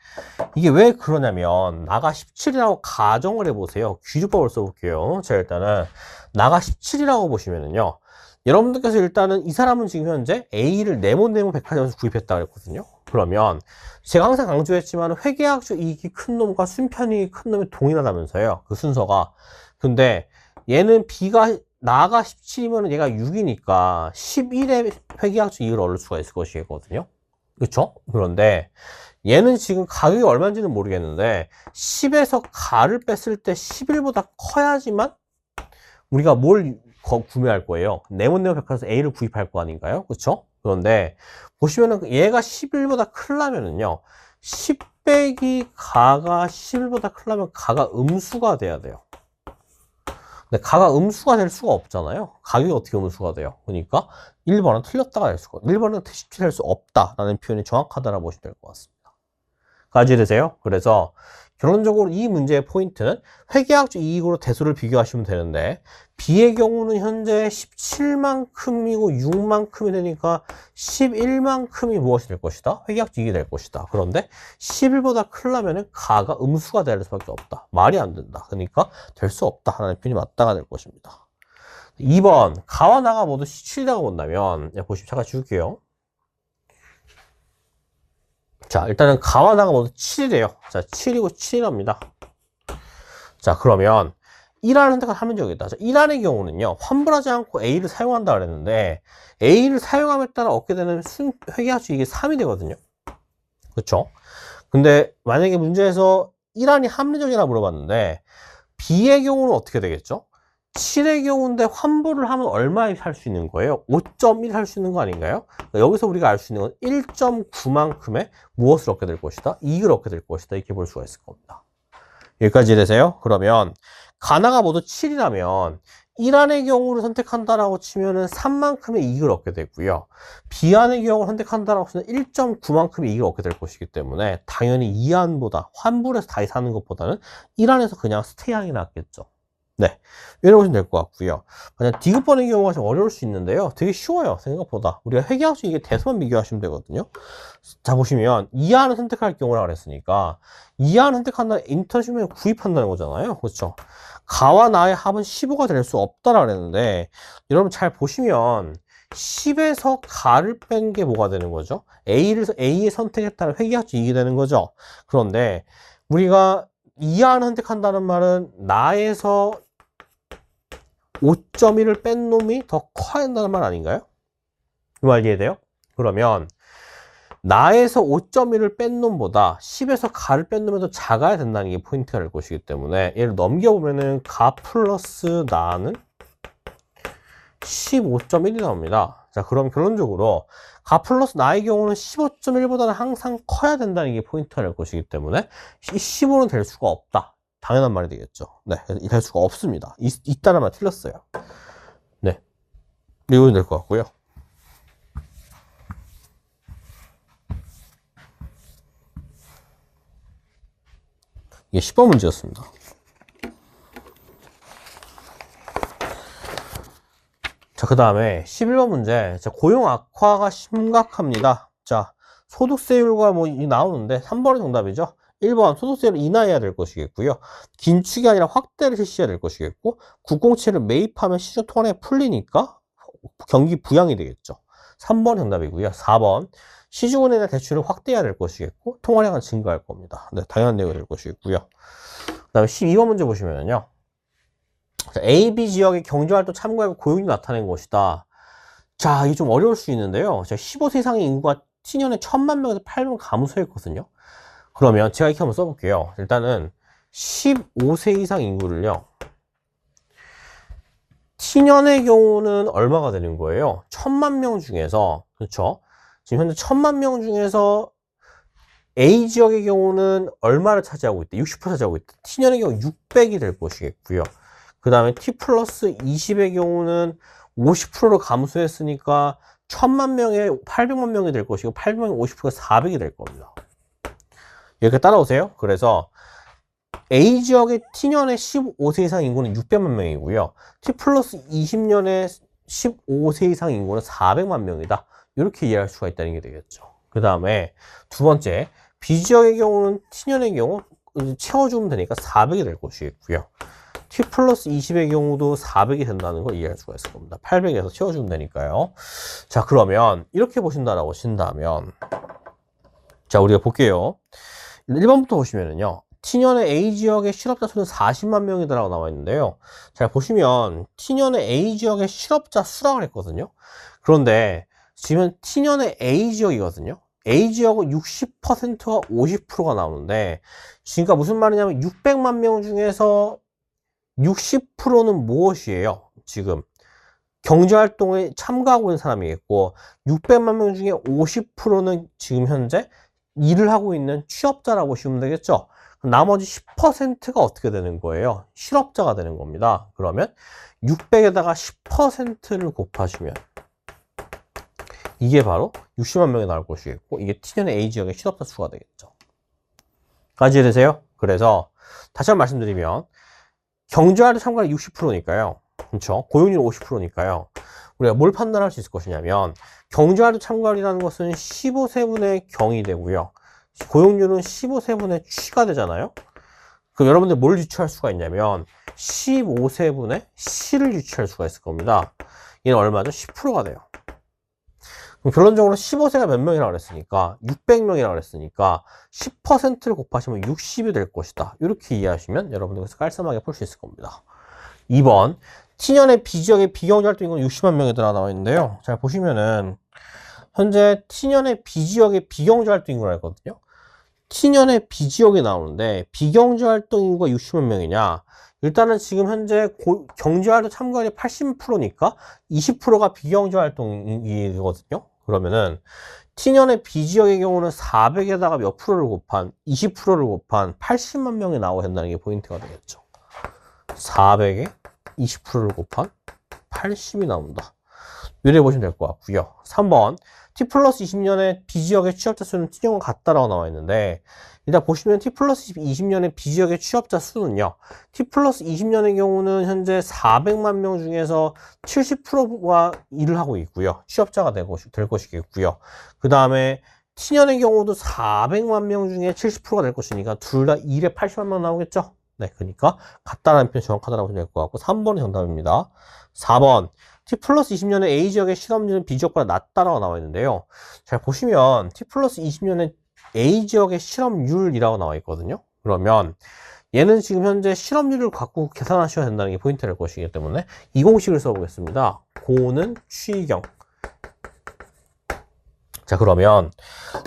이게 왜 그러냐면 나가 17이라고 가정을 해보세요. 귀주법을 써볼게요. 자, 일단은 나가 17이라고 보시면은요. 여러분들께서 일단은 이 사람은 지금 현재 A를 네모네모 백화점에서 구입했다 그랬거든요. 그러면 제가 항상 강조했지만 회계학적 이익이 큰 놈과 순편이익이 큰 놈이 동일하다면서요. 그 순서가. 근데 얘는 B가 나가 17이면 얘가 6이니까 11의 회계학적 이익을 얻을 수가 있을 것이거든요. 그렇죠? 그런데 얘는 지금 가격이 얼마인지는 모르겠는데 10에서 가를 뺐을 때 11보다 커야지만 우리가 뭘 구매할 거예요. 네모네모 백화점에서 A를 구입할 거 아닌가요? 그렇죠? 그런데 보시면은 얘가 11보다 크려면은요 10 빼기 가가 11보다 크려면 가가 음수가 돼야 돼요. 근데 가가 음수가 될 수가 없잖아요. 가격이 어떻게 음수가 돼요? 그러니까 1번은 틀렸다가 될 수가, 1번은 17 될 수 없다라는 표현이 정확하다라고 보시면 될 것 같습니다. 까지 되세요? 그래서 결론적으로 이 문제의 포인트는 회계학적 이익으로 대수를 비교하시면 되는데 B의 경우는 현재 17만큼이고 6만큼이 되니까 11만큼이 무엇이 될 것이다? 회계학적 이익이 될 것이다. 그런데 11보다 크려면 가가 음수가 될 수밖에 없다. 말이 안 된다. 그러니까 될 수 없다. 하는 표현이 맞다가 될 것입니다. 2번 가와 나가 모두 17이라고 본다면 보시면 잠깐 지울게요. 자, 일단은 가와 나가 모두 7이래요. 자, 7이고 7이랍니다. 자, 그러면 1라는 선택을 하면 되겠다. 자, 1라의 경우는요, 환불하지 않고 A를 사용한다 그랬는데, A를 사용함에 따라 얻게 되는 회계학적 이익이 3이 되거든요. 그쵸? 근데 만약에 문제에서 1라이 합리적이라 물어봤는데, B의 경우는 어떻게 되겠죠? 7의 경우인데 환불을 하면 얼마에 살 수 있는 거예요? 5.1 할 수 있는 거 아닌가요? 그러니까 여기서 우리가 알 수 있는 건 1.9만큼의 무엇을 얻게 될 것이다? 이익을 얻게 될 것이다. 이렇게 볼 수가 있을 겁니다. 여기까지 되세요? 그러면 가나가 모두 7이라면 1안의 경우를 선택한다라고 치면은 3만큼의 이익을 얻게 되고요. B안의 경우를 선택한다라고 치면 1.9만큼의 이익을 얻게 될 것이기 때문에 당연히 2안보다 환불해서 다시 사는 것보다는 1안에서 그냥 스테이하는 게 낫겠죠. 네, 이렇게 보시면 될 것 같고요. 만약 디귿번의 경우가 좀 어려울 수 있는데요. 되게 쉬워요, 생각보다. 우리가 회계학 수 이게 대수만 비교하시면 되거든요. 자, 보시면 2안을 선택할 경우라 그랬으니까 2안을 선택한다, 인터시면 구입한다는 거잖아요. 그렇죠? 가와 나의 합은 15가 될 수 없다라 그랬는데, 여러분 잘 보시면 10에서 가를 뺀 게 뭐가 되는 거죠? A의 선택에 따라 회계학적 이익이 되는 거죠. 그런데 우리가 2안을 선택한다는 말은 나에서 5.1을 뺀 놈이 더 커야 한다는 말 아닌가요? 이 말 이해돼요? 그러면 나에서 5.1을 뺀 놈보다 10에서 가를 뺀 놈이 더 작아야 된다는 게 포인트가 될 것이기 때문에 얘를 넘겨보면은 가 플러스 나는 15.1이 나옵니다. 자, 그럼 결론적으로 가 플러스 나의 경우는 15.1보다는 항상 커야 된다는 게 포인트가 될 것이기 때문에 이 15는 될 수가 없다. 당연한 말이 되겠죠. 네, 될 수가 없습니다. 있다는 말 틀렸어요. 네, 이거 될 것 같고요. 이게 10번 문제였습니다. 자, 그 다음에 11번 문제. 자, 고용 악화가 심각합니다. 자, 소득세율과 뭐 나오는데 3번이 정답이죠. 1번 소득세를 인하해야 될 것이겠고요. 긴축이 아니라 확대를 실시해야 될 것이겠고, 국공채를 매입하면 시중 통화량이 풀리니까 경기 부양이 되겠죠. 3번 정답이고요. 4번 시중은행의 대출을 확대해야 될 것이겠고, 통화량은 증가할 겁니다. 네, 당연한 내용이 될 것이고요. 그 다음에 12번 문제 보시면요. A, B 지역의 경제활동 참가하고 고용이 나타낸 것이다. 자, 이게 좀 어려울 수 있는데요. 15세 이상의 인구가 T년에 1000만 명에서 800명 감소했거든요. 그러면 제가 이렇게 한번 써볼게요. 일단은 15세 이상 인구를요. T년의 경우는 얼마가 되는 거예요? 1000만 명 중에서, 그렇죠? 지금 현재 1000만 명 중에서 A 지역의 경우는 얼마를 차지하고 있다? 60% 차지하고 있다. T년의 경우 600이 될 것이겠고요. 그 다음에 T 플러스 20의 경우는 50%로 감소했으니까 1000만 명에 800만 명이 될 것이고 800명에 50%가 400이 될 겁니다. 이렇게 따라오세요. 그래서 A 지역의 T년의 15세 이상 인구는 600만 명이고요. T 플러스 20년의 15세 이상 인구는 400만 명이다. 이렇게 이해할 수가 있다는 게 되겠죠. 그 다음에 두 번째, B 지역의 경우는 T년의 경우 채워주면 되니까 400이 될 것이겠고요. T 플러스 20의 경우도 400이 된다는 걸 이해할 수가 있을 겁니다. 800에서 채워주면 되니까요. 자, 그러면 이렇게 보신다라고 신다면, 자, 우리가 볼게요. 1번부터 보시면은요. T년의 A 지역의 실업자 수는 40만 명이다라고 나와 있는데요. 잘 보시면 T년의 A 지역의 실업자 수라고 했거든요. 그런데 지금 T년의 A 지역이거든요. A 지역은 60%가 50%가 나오는데, 그러니까 무슨 말이냐면 600만 명 중에서 60%는 무엇이에요? 지금 경제활동에 참가하고 있는 사람이겠고, 600만 명 중에 50%는 지금 현재 일을 하고 있는 취업자라고 보시면 되겠죠? 나머지 10%가 어떻게 되는 거예요? 실업자가 되는 겁니다. 그러면 600에다가 10%를 곱하시면 이게 바로 60만 명이 나올 것이겠고, 이게 T년의 A 지역의 실업자 수가 되겠죠. 까지 이해되세요? 그래서 다시 한번 말씀드리면 경제활동 참가율이 60%니까요. 그렇죠? 고용률이 50%니까요. 우리가 뭘 판단할 수 있을 것이냐면, 경제활동 참가율이라는 것은 15세분의 경이 되고요. 고용률은 15세분의 취가 되잖아요. 그럼 여러분들 뭘 유추할 수가 있냐면 15세분의 C를 유추할 수가 있을 겁니다. 얘는 얼마죠? 10%가 돼요. 그럼 결론적으로 15세가 몇 명이라고 그랬으니까 600명이라고 그랬으니까 10%를 곱하시면 60이 될 것이다. 이렇게 이해하시면 여러분들께서 깔끔하게 풀 수 있을 겁니다. 2번 T년의 B지역의 비경제활동 인구는 60만 명이더라 나와 있는데요. 잘 보시면은 현재 T년의 B지역의 비경제활동 인구라 했거든요. T년의 B지역이 나오는데 비경제활동 인구가 60만 명이냐? 일단은 지금 현재 경제활동 참가율이 80%니까 20%가 비경제활동이거든요. 그러면은 T년의 B지역의 경우는 400에다가 몇 프로를 곱한 20%를 곱한 80만 명이 나오게 된다는 게 포인트가 되겠죠. 400에 20%를 곱한 80이 나온다. 이래 보시면 될 것 같고요. 3번 T 플러스 20년의 B지역의 취업자 수는 T경과 같다라고 나와 있는데, 일단 보시면 T 플러스 20년의 B지역의 취업자 수는요, T 플러스 20년의 경우는 현재 400만 명 중에서 70%가 일을 하고 있고요. 취업자가 될 것이겠고요. 그 다음에 T년의 경우도 400만 명 중에 70%가 될 것이니까 둘 다 1에 80만 명 나오겠죠? 네, 그러니까 같다라는 표현이 정확하다고 보시면 될 것 같고 3번이 정답입니다. 4번 T 플러스 20년의 A지역의 실업률은 B지역보다 낮다라고 나와 있는데요. 잘 보시면 T 플러스 20년의 A지역의 실업률이라고 나와 있거든요. 그러면 얘는 지금 현재 실업률을 갖고 계산하셔야 된다는 게 포인트가 될 것이기 때문에 이 공식을 써보겠습니다. 고는 취경. 자, 그러면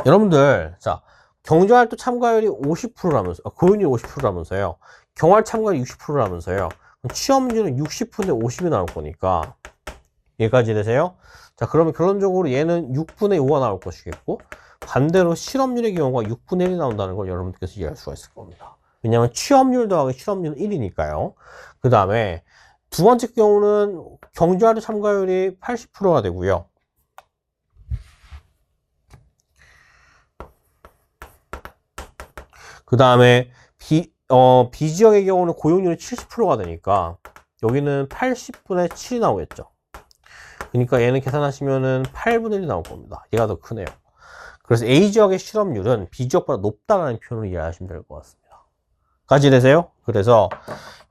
여러분들, 자, 경제활동 참가율이 50%라면서, 고용률이 50%라면서요. 경활 참가율이 60%라면서요. 취업률은 60%에 50이 나올 거니까 여기까지 되세요? 자, 그러면 결론적으로 얘는 6분의 5가 나올 것이겠고, 반대로 실업률의 경우가 6분의 1이 나온다는 걸 여러분들께서 이해할 수가 있을 겁니다. 왜냐하면 취업률 더하기 실업률은 1이니까요. 그 다음에 두 번째 경우는 경제활동 참가율이 80%가 되고요. 그 다음에 B지역의 경우는 고용률이 70%가 되니까 여기는 80분의 7이 나오겠죠. 그러니까 얘는 계산하시면은 8분의 1이 나올 겁니다. 얘가 더 크네요. 그래서 A지역의 실업률은 B지역보다 높다라는 표현으로 이해하시면 될 것 같습니다. 까지 되세요? 그래서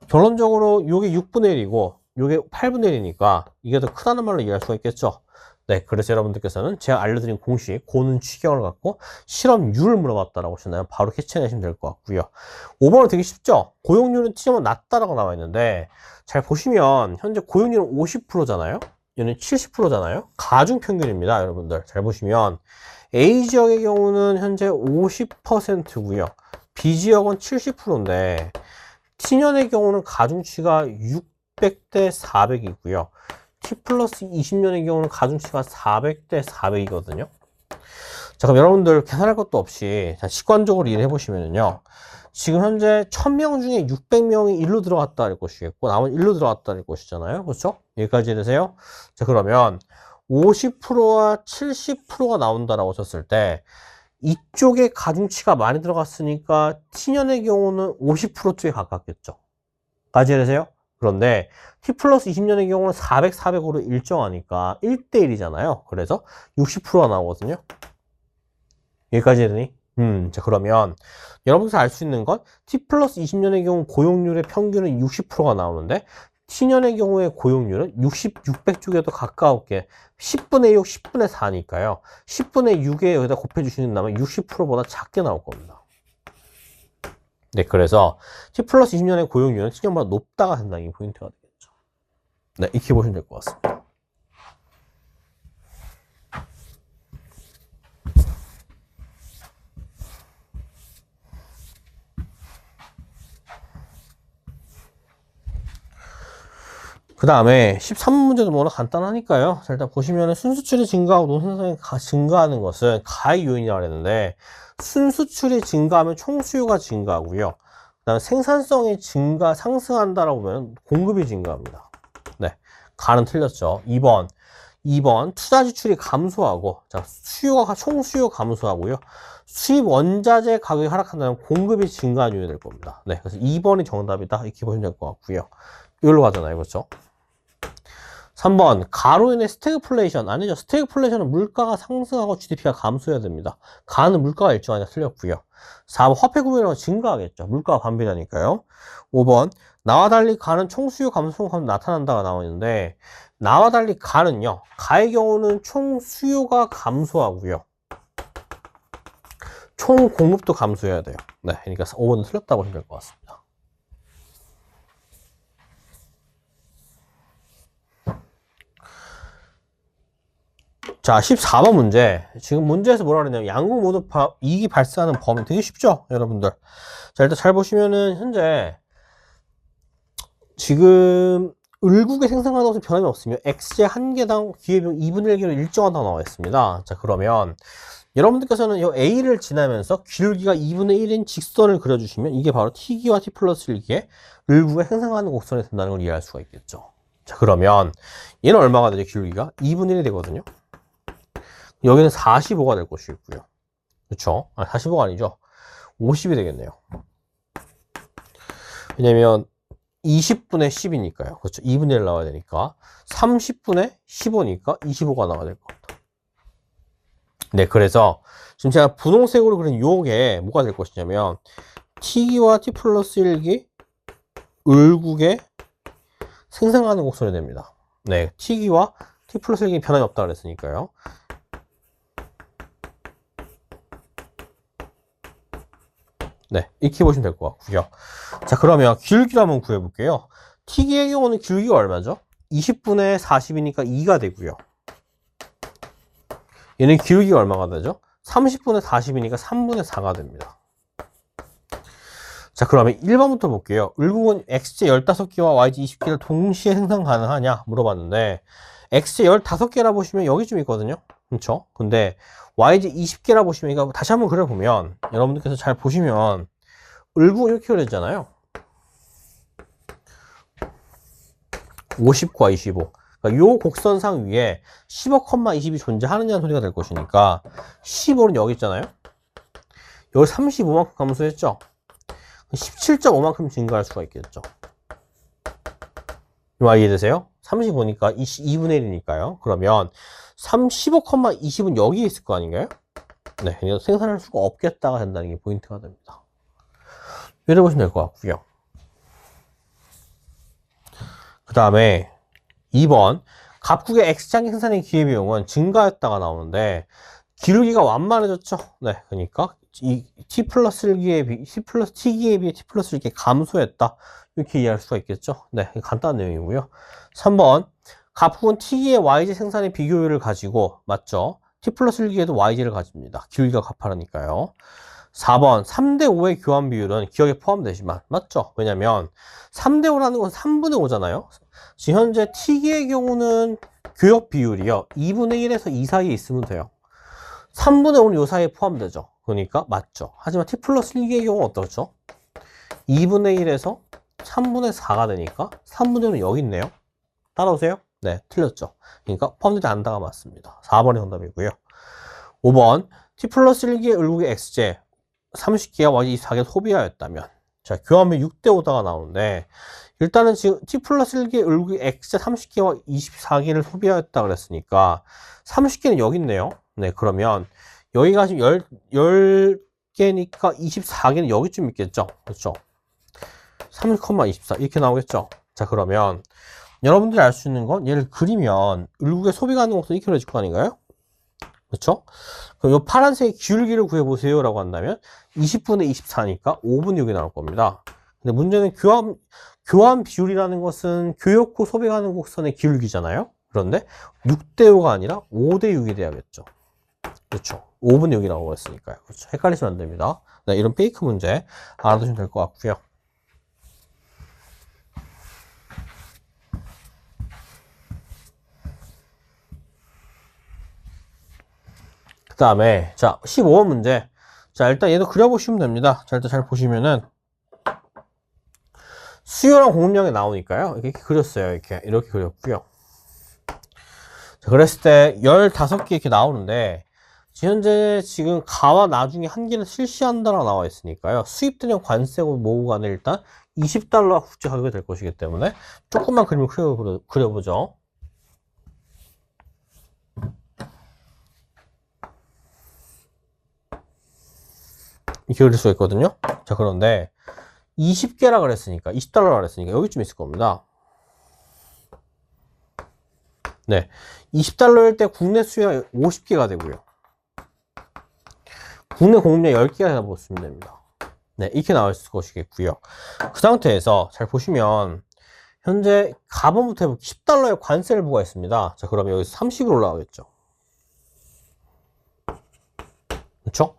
결론적으로 요게 6분의 1이고 요게 8분의 1이니까 이게 더 크다는 말로 이해할 수가 있겠죠. 네, 그래서 여러분들께서는 제가 알려드린 공식, 고는 취경을 갖고 실업률을 물어봤다라고 하셨나요? 바로 캐치해내시면 될 것 같고요. 5번은 되게 쉽죠? 고용률은 T점은 낮다라고 나와 있는데, 잘 보시면 현재 고용률은 50%잖아요? 얘는 70%잖아요? 가중평균입니다, 여러분들. 잘 보시면 A지역의 경우는 현재 50%고요. B지역은 70%인데 T년의 경우는 가중치가 600대 400이고요. T 플러스 20년의 경우는 가중치가 400대 400이거든요. 자, 그럼 여러분들 계산할 것도 없이 직관적으로 일을 해보시면요. 지금 현재 1000명 중에 600명이 일로 들어갔다 할 것이겠고, 나머지 일로 들어갔다 할 것이잖아요. 그렇죠? 여기까지 되세요? 자, 그러면 50%와 70%가 나온다라고 쳤을 때, 이쪽에 가중치가 많이 들어갔으니까 T년의 경우는 50% 쪽에 가깝겠죠. 까지 되세요? 그런데 T 플러스 20년의 경우는 400, 400으로 일정하니까 1대1이잖아요. 그래서 60%가 나오거든요. 여기까지 되니? 자, 그러면 여러분께서 알 수 있는 건 T 플러스 20년의 경우 고용률의 평균은 60%가 나오는데 T년의 경우의 고용률은 60, 600 쪽에도 가까웠게 10분의 6, 10분의 4니까요. 10분의 6에 여기다 곱해주시는다면 60%보다 작게 나올 겁니다. 네, 그래서 T 플러스 20년의 고용률은 T년보다 높다가 된다는 게 포인트가 되겠죠. 네, 이렇게 보시면 될 것 같습니다. 그 다음에 13번 문제도 워낙 간단하니까요. 자, 일단 보시면 순수출이 증가하고 노선상이 증가하는 것은 가히 요인이라고 했는데, 순수출이 증가하면 총수요가 증가하고요. 그 다음에 생산성이 상승한다라고 보면 공급이 증가합니다. 네, 가는 틀렸죠. 2번 투자 지출이 감소하고, 자, 총수요 감소하고요. 수입 원자재 가격이 하락한다면 공급이 증가하는 요인이 될 겁니다. 네, 그래서 2번이 정답이다. 이렇게 보시면 될 것 같고요. 이걸로 가잖아요. 그렇죠? 3번 가로 인해 스태그플레이션 아니죠. 스태그플레이션은 물가가 상승하고 GDP가 감소해야 됩니다. 가는 물가가 일정하니까 틀렸고요. 4번 화폐 구매량은 증가하겠죠. 물가가 반비례니까요. 5번 나와 달리 가는 총수요 감소가 나타난다가 나와 있는데, 나와 달리 가는요, 가의 경우는 총수요가 감소하고요, 총 공급도 감소해야 돼요. 네, 그러니까 5번은 틀렸다고 보시면 될 것 같습니다. 자, 14번 문제. 지금 문제에서 뭐라 그랬냐면 양국 모두 이익이 발생하는 범위 되게 쉽죠, 여러분들. 자, 일단 잘 보시면은 현재 지금 을국의 생산 가능성 변함이 없으며 X제 한 개당 기회비용 2분의 1개로 일정하다고 나와 있습니다. 자, 그러면 여러분들께서는 이 A를 지나면서 기울기가 2분의 1인 직선을 그려주시면 이게 바로 T기와 T 플러스 1기의 을구가 생성하는 곡선이 된다는 걸 이해할 수가 있겠죠. 자, 그러면 얘는 얼마가 되죠? 기울기가 2분의 1이 되거든요. 여기는 45가 될 것이고요. 그렇죠? 45가 아니죠. 50이 되겠네요. 왜냐면 20분의 10이니까요. 그렇죠. 2분의 1 나와야 되니까 30분의 15니까 25가 나와야 될 것 같아요. 네, 그래서 지금 제가 분홍색으로 그린 요게 뭐가 될 것이냐면 T기와 T 플러스 1기 을국에 생성하는 곡선이 됩니다. 네, T기와 T 플러스 1기 변함이 없다 그랬으니까요. 네, 이렇게 보시면 될 것 같고요. 자, 그러면 기울기를 한번 구해볼게요. T기의 경우는 기울기가 얼마죠? 20분의 40이니까 2가 되고요. 얘는 기울기가 얼마가 되죠? 30분의 40이니까 3분의 4가 됩니다. 자, 그러면 1번부터 볼게요. 을국은 x제 15개와 y제 20개를 동시에 생성 가능하냐 물어봤는데 x제 15개라 보시면 여기 좀 있거든요. 그렇죠? 근데 y제 20개라 보시면 이거 다시 한번 그려보면 여러분들께서 잘 보시면 을국 이렇게 그려졌잖아요. 50과 25. 그러니까 요 곡선상 위에 15,20이 존재하느냐는 소리가 될 것이니까 15는 여기 있잖아요. 여기 35만큼 감소했죠. 17.5만큼 증가할 수가 있겠죠. 이거 이해되세요? 35니까 2분의 1이니까요. 그러면 15,20은 여기에 있을 거 아닌가요? 네, 이거 생산할 수가 없겠다가 된다는 게 포인트가 됩니다. 이래 보시면 될 것 같고요. 그 다음에 2번 갑국의 X장기 생산의 기회비용은 증가했다가 나오는데 기울기가 완만해졌죠. 네, 그러니까 이 T 플러스 1기에 T 플러스 T기에 비해 T 플러스 1기 감소했다. 이렇게 이해할 수가 있겠죠. 네, 간단한 내용이고요. 3번 갑국은 T기의 Y제 생산의 비교율을 가지고 맞죠? T 플러스 1기에도 Y제를 가집니다. 기울기가 가파르니까요. 4번 3대5의 교환 비율은 기억에 포함되지만 맞죠? 왜냐면 3대5라는 건 3분의 5잖아요. 지금 현재 T기의 경우는 교역 비율이요 2분의 1에서 2 사이에 있으면 돼요. 3분의 5는 요 사이에 포함되죠. 그러니까 맞죠. 하지만 T 플러스 1기의 경우는 어떻죠? 2분의 1에서 3분의 4가 되니까 3분의 5는 여기 있네요. 따라오세요? 네, 틀렸죠. 그러니까 포함되지 않다가 맞습니다. 4번이 정답이고요. 5번 T 플러스 1기의 을국의 X제 30개와 Y 24개 소비하였다면 자, 교환비 6대5다가 나오는데 일단은 지금 T 플러스 1개 을국의 X제 30개와 24개를 소비하였다 그랬으니까 30개는 여기 있네요. 네, 그러면 여기가 지금 10개니까 24개는 여기쯤 있겠죠. 그렇죠? 30,24 이렇게 나오겠죠. 자, 그러면 여러분들이 알 수 있는 건 얘를 그리면 을국의 소비 가능 곡선 이렇게 그려질 거 아닌가요? 그렇죠? 그럼 이 파란색 기울기를 구해보세요 라고 한다면 20분의 24니까 5분의 6이 나올 겁니다. 근데 문제는 교환 비율이라는 것은 교역후 소비 가능 곡선의 기울기잖아요. 그런데 6대5가 아니라 5대6이 돼야겠죠. 그렇죠. 5분의 6이 나오고 있으니까요. 그렇죠. 헷갈리시면 안 됩니다. 네, 이런 페이크 문제 알아두시면 될 것 같고요. 그 다음에 자 15번 문제. 자, 일단 얘도 그려보시면 됩니다. 자, 일단 잘 보시면은 수요랑 공급량이 나오니까요. 이렇게 그렸어요. 이렇게 그렸고요. 자, 그랬을 때 15개 이렇게 나오는데 현재 지금 가와 나중에 한 개를 실시한다라고 나와 있으니까요. 수입되는 관세고 뭐고 간에 일단 $20 국제 가격이 될 것이기 때문에 조금만 그림을 그려보죠. 이렇게 그릴 수가 있거든요. 자, 그런데 20개라 그랬으니까 $20라 그랬으니까 여기쯤 있을 겁니다. 네, $20일 때 국내 수요가 50개가 되고요. 국내 공급량 10개가 되나 보시면 됩니다. 네, 이렇게 나와 있을 것이겠고요. 그 상태에서 잘 보시면 현재 가번부터 해볼게요. $10의 관세를 부과했습니다. 자, 그러면 여기서 30으로 올라가겠죠. 그렇죠?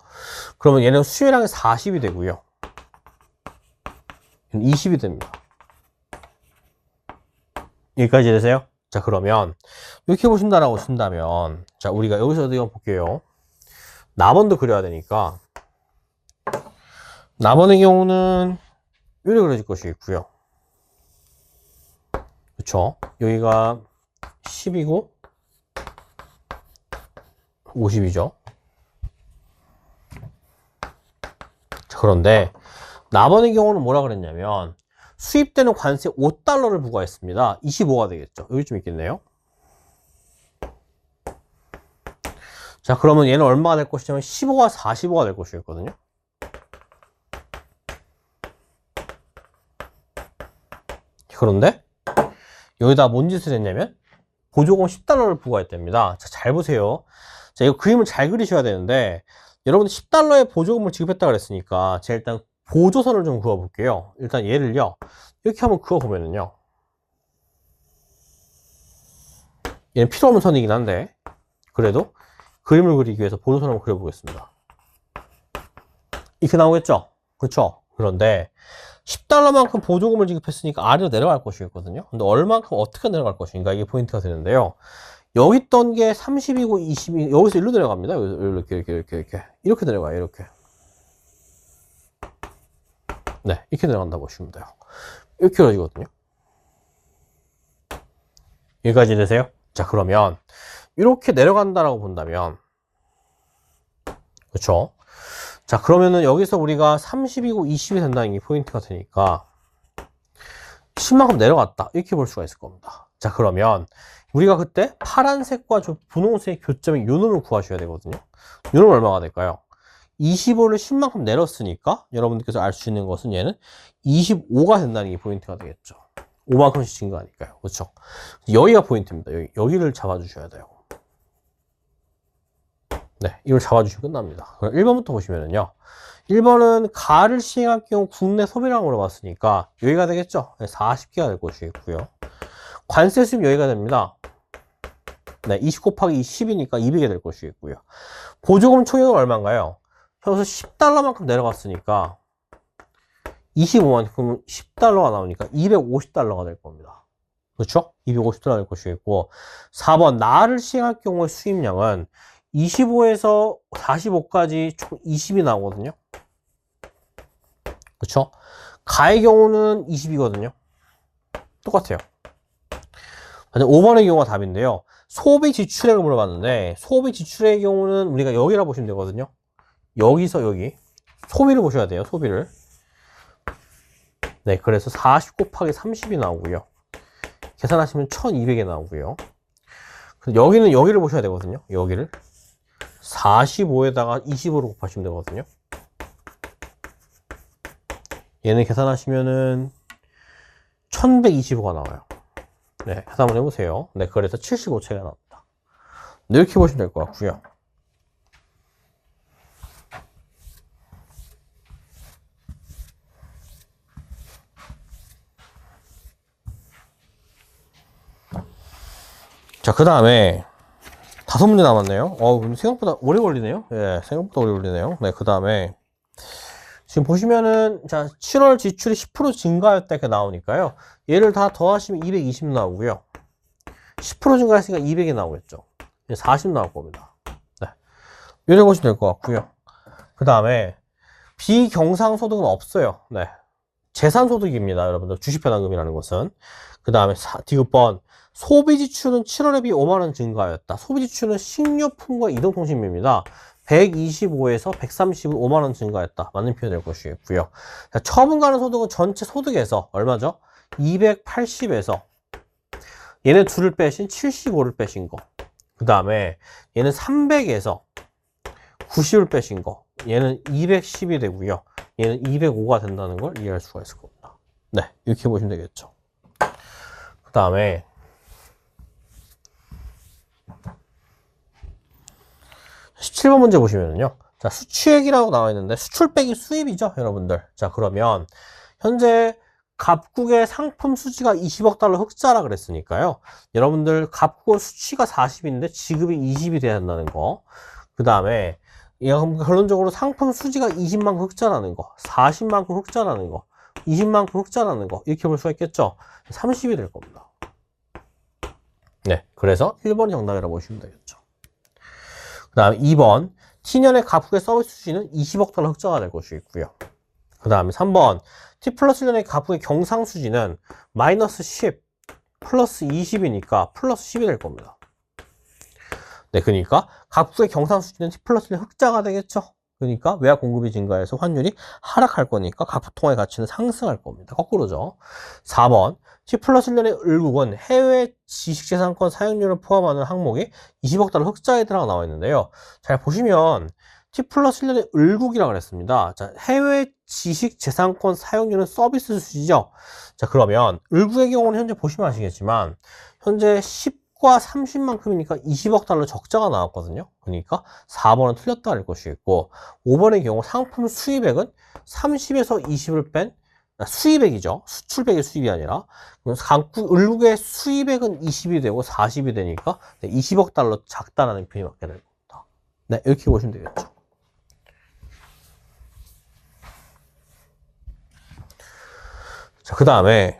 그러면 얘는 수요량이 40이 되고요. 20이 됩니다. 여기까지 되세요? 자, 그러면 이렇게 보신다라고 친다면 자, 우리가 여기서 어디 한번 볼게요. 남원도 그려야 되니까 남원의 경우는 이렇게 그려질 것이겠고요. 그쵸? 여기가 10이고 50이죠. 그런데 남원의 경우는 뭐라 그랬냐면 수입되는 관세 5달러를 부과했습니다. 25가 되겠죠. 여기 좀 있겠네요. 자, 그러면 얘는 얼마가 될 것이냐면 15가 45가 될 것이겠거든요. 그런데 여기다 뭔 짓을 했냐면 보조금 10달러를 부과했답니다. 자, 잘 보세요. 자, 이거 그림을 잘 그리셔야 되는데 여러분 10달러의 보조금을 지급했다 그랬으니까 제가 일단 보조선을 좀 그어 볼게요. 일단 얘를요 이렇게 한번 그어 보면은요, 얘는 필요 없는 선이긴 한데 그래도 그림을 그리기 위해서 보조선을 한번 그려 보겠습니다. 이렇게 나오겠죠? 그렇죠? 그런데 10달러만큼 보조금을 지급했으니까 아래로 내려갈 것이거든요. 근데 얼만큼 어떻게 내려갈 것인가, 이게 포인트가 되는데요. 여기 있던 게 30이고 20이 여기서 일로 내려갑니다. 이렇게 내려가요. 이렇게. 네, 이렇게 내려간다고 보시면 돼요. 이렇게 그려지거든요. 여기까지 되세요? 자, 그러면 이렇게 내려간다라고 본다면, 그렇죠? 자, 그러면은 여기서 우리가 30이고 20이 된다는 게 포인트가 되니까 10만큼 내려갔다, 이렇게 볼 수가 있을 겁니다. 자, 그러면 우리가 그때 파란색과 분홍색의 교점의 요 놈을 구하셔야 되거든요. 요 놈은 얼마가 될까요? 25를 10만큼 내렸으니까 여러분들께서 알 수 있는 것은 얘는 25가 된다는 게 포인트가 되겠죠. 5만큼씩 증가하니까요. 그렇죠? 여기가 포인트입니다. 여기를 잡아주셔야 돼요. 네, 이걸 잡아주시면 끝납니다. 그럼 1번부터 보시면은요. 1번은 가를 시행할 경우 국내 소비량을 물어봤으니까 여기가 되겠죠. 40개가 될 것이고요. 관세 수입 여기가 됩니다. 네, 20 곱하기 10이니까 200이 될 것이겠고요. 보조금 총액은 얼마인가요? 여기서 10달러만큼 내려갔으니까 25만큼 10달러가 나오니까 250달러가 될 겁니다. 그렇죠? 250달러 될 것이겠고, 4번 나를 시행할 경우의 수입량은 25에서 45까지 총 20이 나오거든요. 그렇죠? 가의 경우는 20이거든요. 똑같아요. 5번의 경우가 답인데요. 소비 지출액을 물어봤는데 소비 지출의 경우는 우리가 여기라 보시면 되거든요. 여기서 여기 소비를 보셔야 돼요. 소비를. 네, 그래서 40 곱하기 30이 나오고요. 계산하시면 1200이 나오고요. 여기는 여기를 보셔야 되거든요. 여기를 45에다가 25로 곱하시면 되거든요. 얘는 계산하시면은 1125가 나와요. 네, 계산 한번 해보세요. 네, 그래서 75채가 나옵니다. 네, 이렇게 보시면 될 것 같고요. 자, 그 다음에 5문제 남았네요. 생각보다 오래 걸리네요. 예, 생각보다 오래 걸리네요. 네, 그 다음에 지금 보시면은, 자, 7월 지출이 10% 증가했다 이렇게 나오니까요. 얘를 다 더하시면 220 나오고요. 10% 증가했으니까 200이 나오겠죠. 40 나올 겁니다. 네. 이렇게 보시면 될 것 같고요. 그 다음에 비경상소득은 없어요. 네. 재산소득입니다. 여러분들 주식배당금이라는 것은. 그 다음에 디귿번 소비지출은 7월에 비해 5만원 증가하였다. 소비지출은 식료품과 이동통신비입니다. 125에서 135만원 증가했다. 맞는 표현이 될 것이겠고요. 자, 처분 가능 소득은 전체 소득에서 얼마죠? 280에서 얘네 둘을 빼신 75를 빼신 거. 그 다음에 얘는 300에서 90을 빼신 거. 얘는 210이 되고요. 얘는 205가 된다는 걸 이해할 수가 있을 겁니다. 네, 이렇게 보시면 되겠죠. 그 다음에 17번 문제 보시면요. 자, 수취액이라고 나와 있는데 수출 빼기 수입이죠, 여러분들. 자, 그러면 현재 갑국의 상품 수지가 20억 달러 흑자라 그랬으니까요. 여러분들 갑국 수치가 40인데 지급이 20이 돼야 한다는 거. 그 다음에 결론적으로 상품 수지가 20만큼 흑자라는 거, 40만큼 흑자라는 거, 20만큼 흑자라는 거, 이렇게 볼 수가 있겠죠. 30이 될 겁니다. 네, 그래서 1번이 정답이라고 보시면 되겠죠. 그 다음에 2번 T년의 가폭의 서비스 수지는 20억 달러 흑자가 될 것이고요. 그 다음에 3번 T 플러스 1년의 가폭의 경상 수지는 마이너스 10 플러스 20이니까 플러스 10이 될 겁니다. 네, 그러니까 가폭의 경상 수지는 T 플러스 1년 흑자가 되겠죠. 그러니까 외화 공급이 증가해서 환율이 하락할 거니까 가폭통화의 가치는 상승할 겁니다. 거꾸로죠. 4번 T 플러스 1년의 을국은 해외 지식재산권 사용료를 포함하는 항목이 20억 달러 흑자에 들어가 나와 있는데요. 잘 보시면 T 플러스 1년의 을국이라고 그랬습니다. 자, 해외 지식재산권 사용료는 서비스 수지죠. 자, 그러면 을국의 경우는 현재 보시면 아시겠지만 현재 10과 30만큼이니까 20억 달러 적자가 나왔거든요. 그러니까 4번은 틀렸다 할 것이겠고 5번의 경우 상품 수입액은 30에서 20을 뺀 수입액이죠. 수출백의 수입이 아니라 을국의 수입액은 20이 되고 40이 되니까 20억 달러 작다라는 표현이 맞게 될 겁니다. 네, 이렇게 보시면 되겠죠. 자, 그 다음에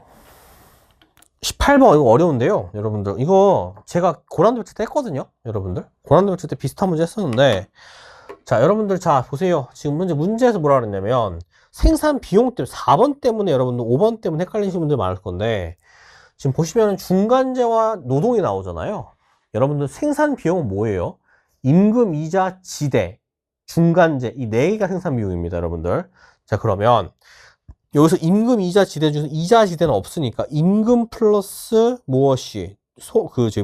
18번 이거 어려운데요. 여러분들 이거 제가 고난도 칠 때 했거든요. 여러분들 고난도 칠 때 비슷한 문제 했었는데 자, 여러분들 자 보세요. 지금 문제에서 뭐라 그랬냐면 생산 비용 때문에 4번 때문에 여러분들 5번 때문에 헷갈리시는 분들 많을 건데 지금 보시면 중간재와 노동이 나오잖아요. 여러분들 생산 비용은 뭐예요? 임금, 이자, 지대, 중간재 이 네 개가 생산 비용입니다. 여러분들 자, 그러면 여기서 임금, 이자, 지대 중에서 이자, 지대는 없으니까 임금 플러스 무엇이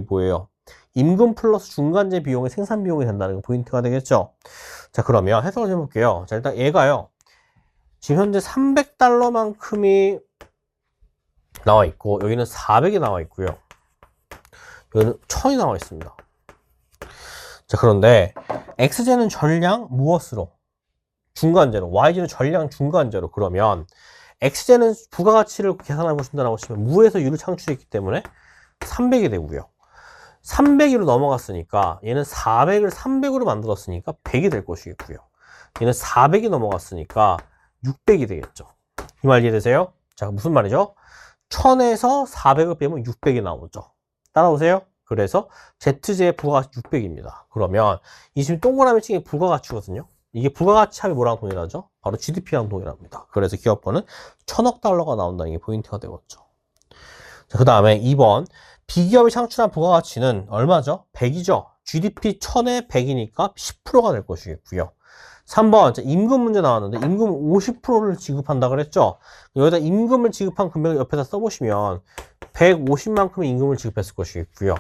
뭐예요? 임금 플러스 중간재 비용의 생산 비용이 된다는 게 포인트가 되겠죠. 자, 그러면 해석을 좀 해볼게요. 자, 일단 얘가요. 지금 현재 300달러만큼이 나와 있고 여기는 400이 나와 있고요. 여기는 1000이 나와 있습니다. 자, 그런데 X제는 전량 무엇으로? 중간재로. Y제는 전량 중간재로. 그러면 X제는 부가가치를 계산해 보신다고 하시면 무에서 유를 창출했기 때문에 300이 되고요. 300으로 넘어갔으니까 얘는 400을 300으로 만들었으니까 100이 될 것이겠고요. 얘는 400이 넘어갔으니까 600이 되겠죠. 이 말 이해되세요? 자, 무슨 말이죠? 1000에서 400을 빼면 600이 나오죠. 따라오세요? 그래서 Z제의 부가가치 600입니다. 그러면 이 지금 동그라미 층이 부가가치거든요. 이게 부가가치 합이 뭐랑 동일하죠? 바로 GDP랑 동일합니다. 그래서 기업권은 1000억 달러가 나온다는 게 포인트가 되겠죠. 자, 그 다음에 2번 B기업이 창출한 부가가치는 얼마죠? 100이죠. GDP 1000에 100이니까 10%가 될 것이겠고요. 3번 임금 문제 나왔는데 임금 50%를 지급한다 그랬죠. 여기다 임금을 지급한 금액을 옆에다 써보시면 150만큼의 임금을 지급했을 것이겠고요.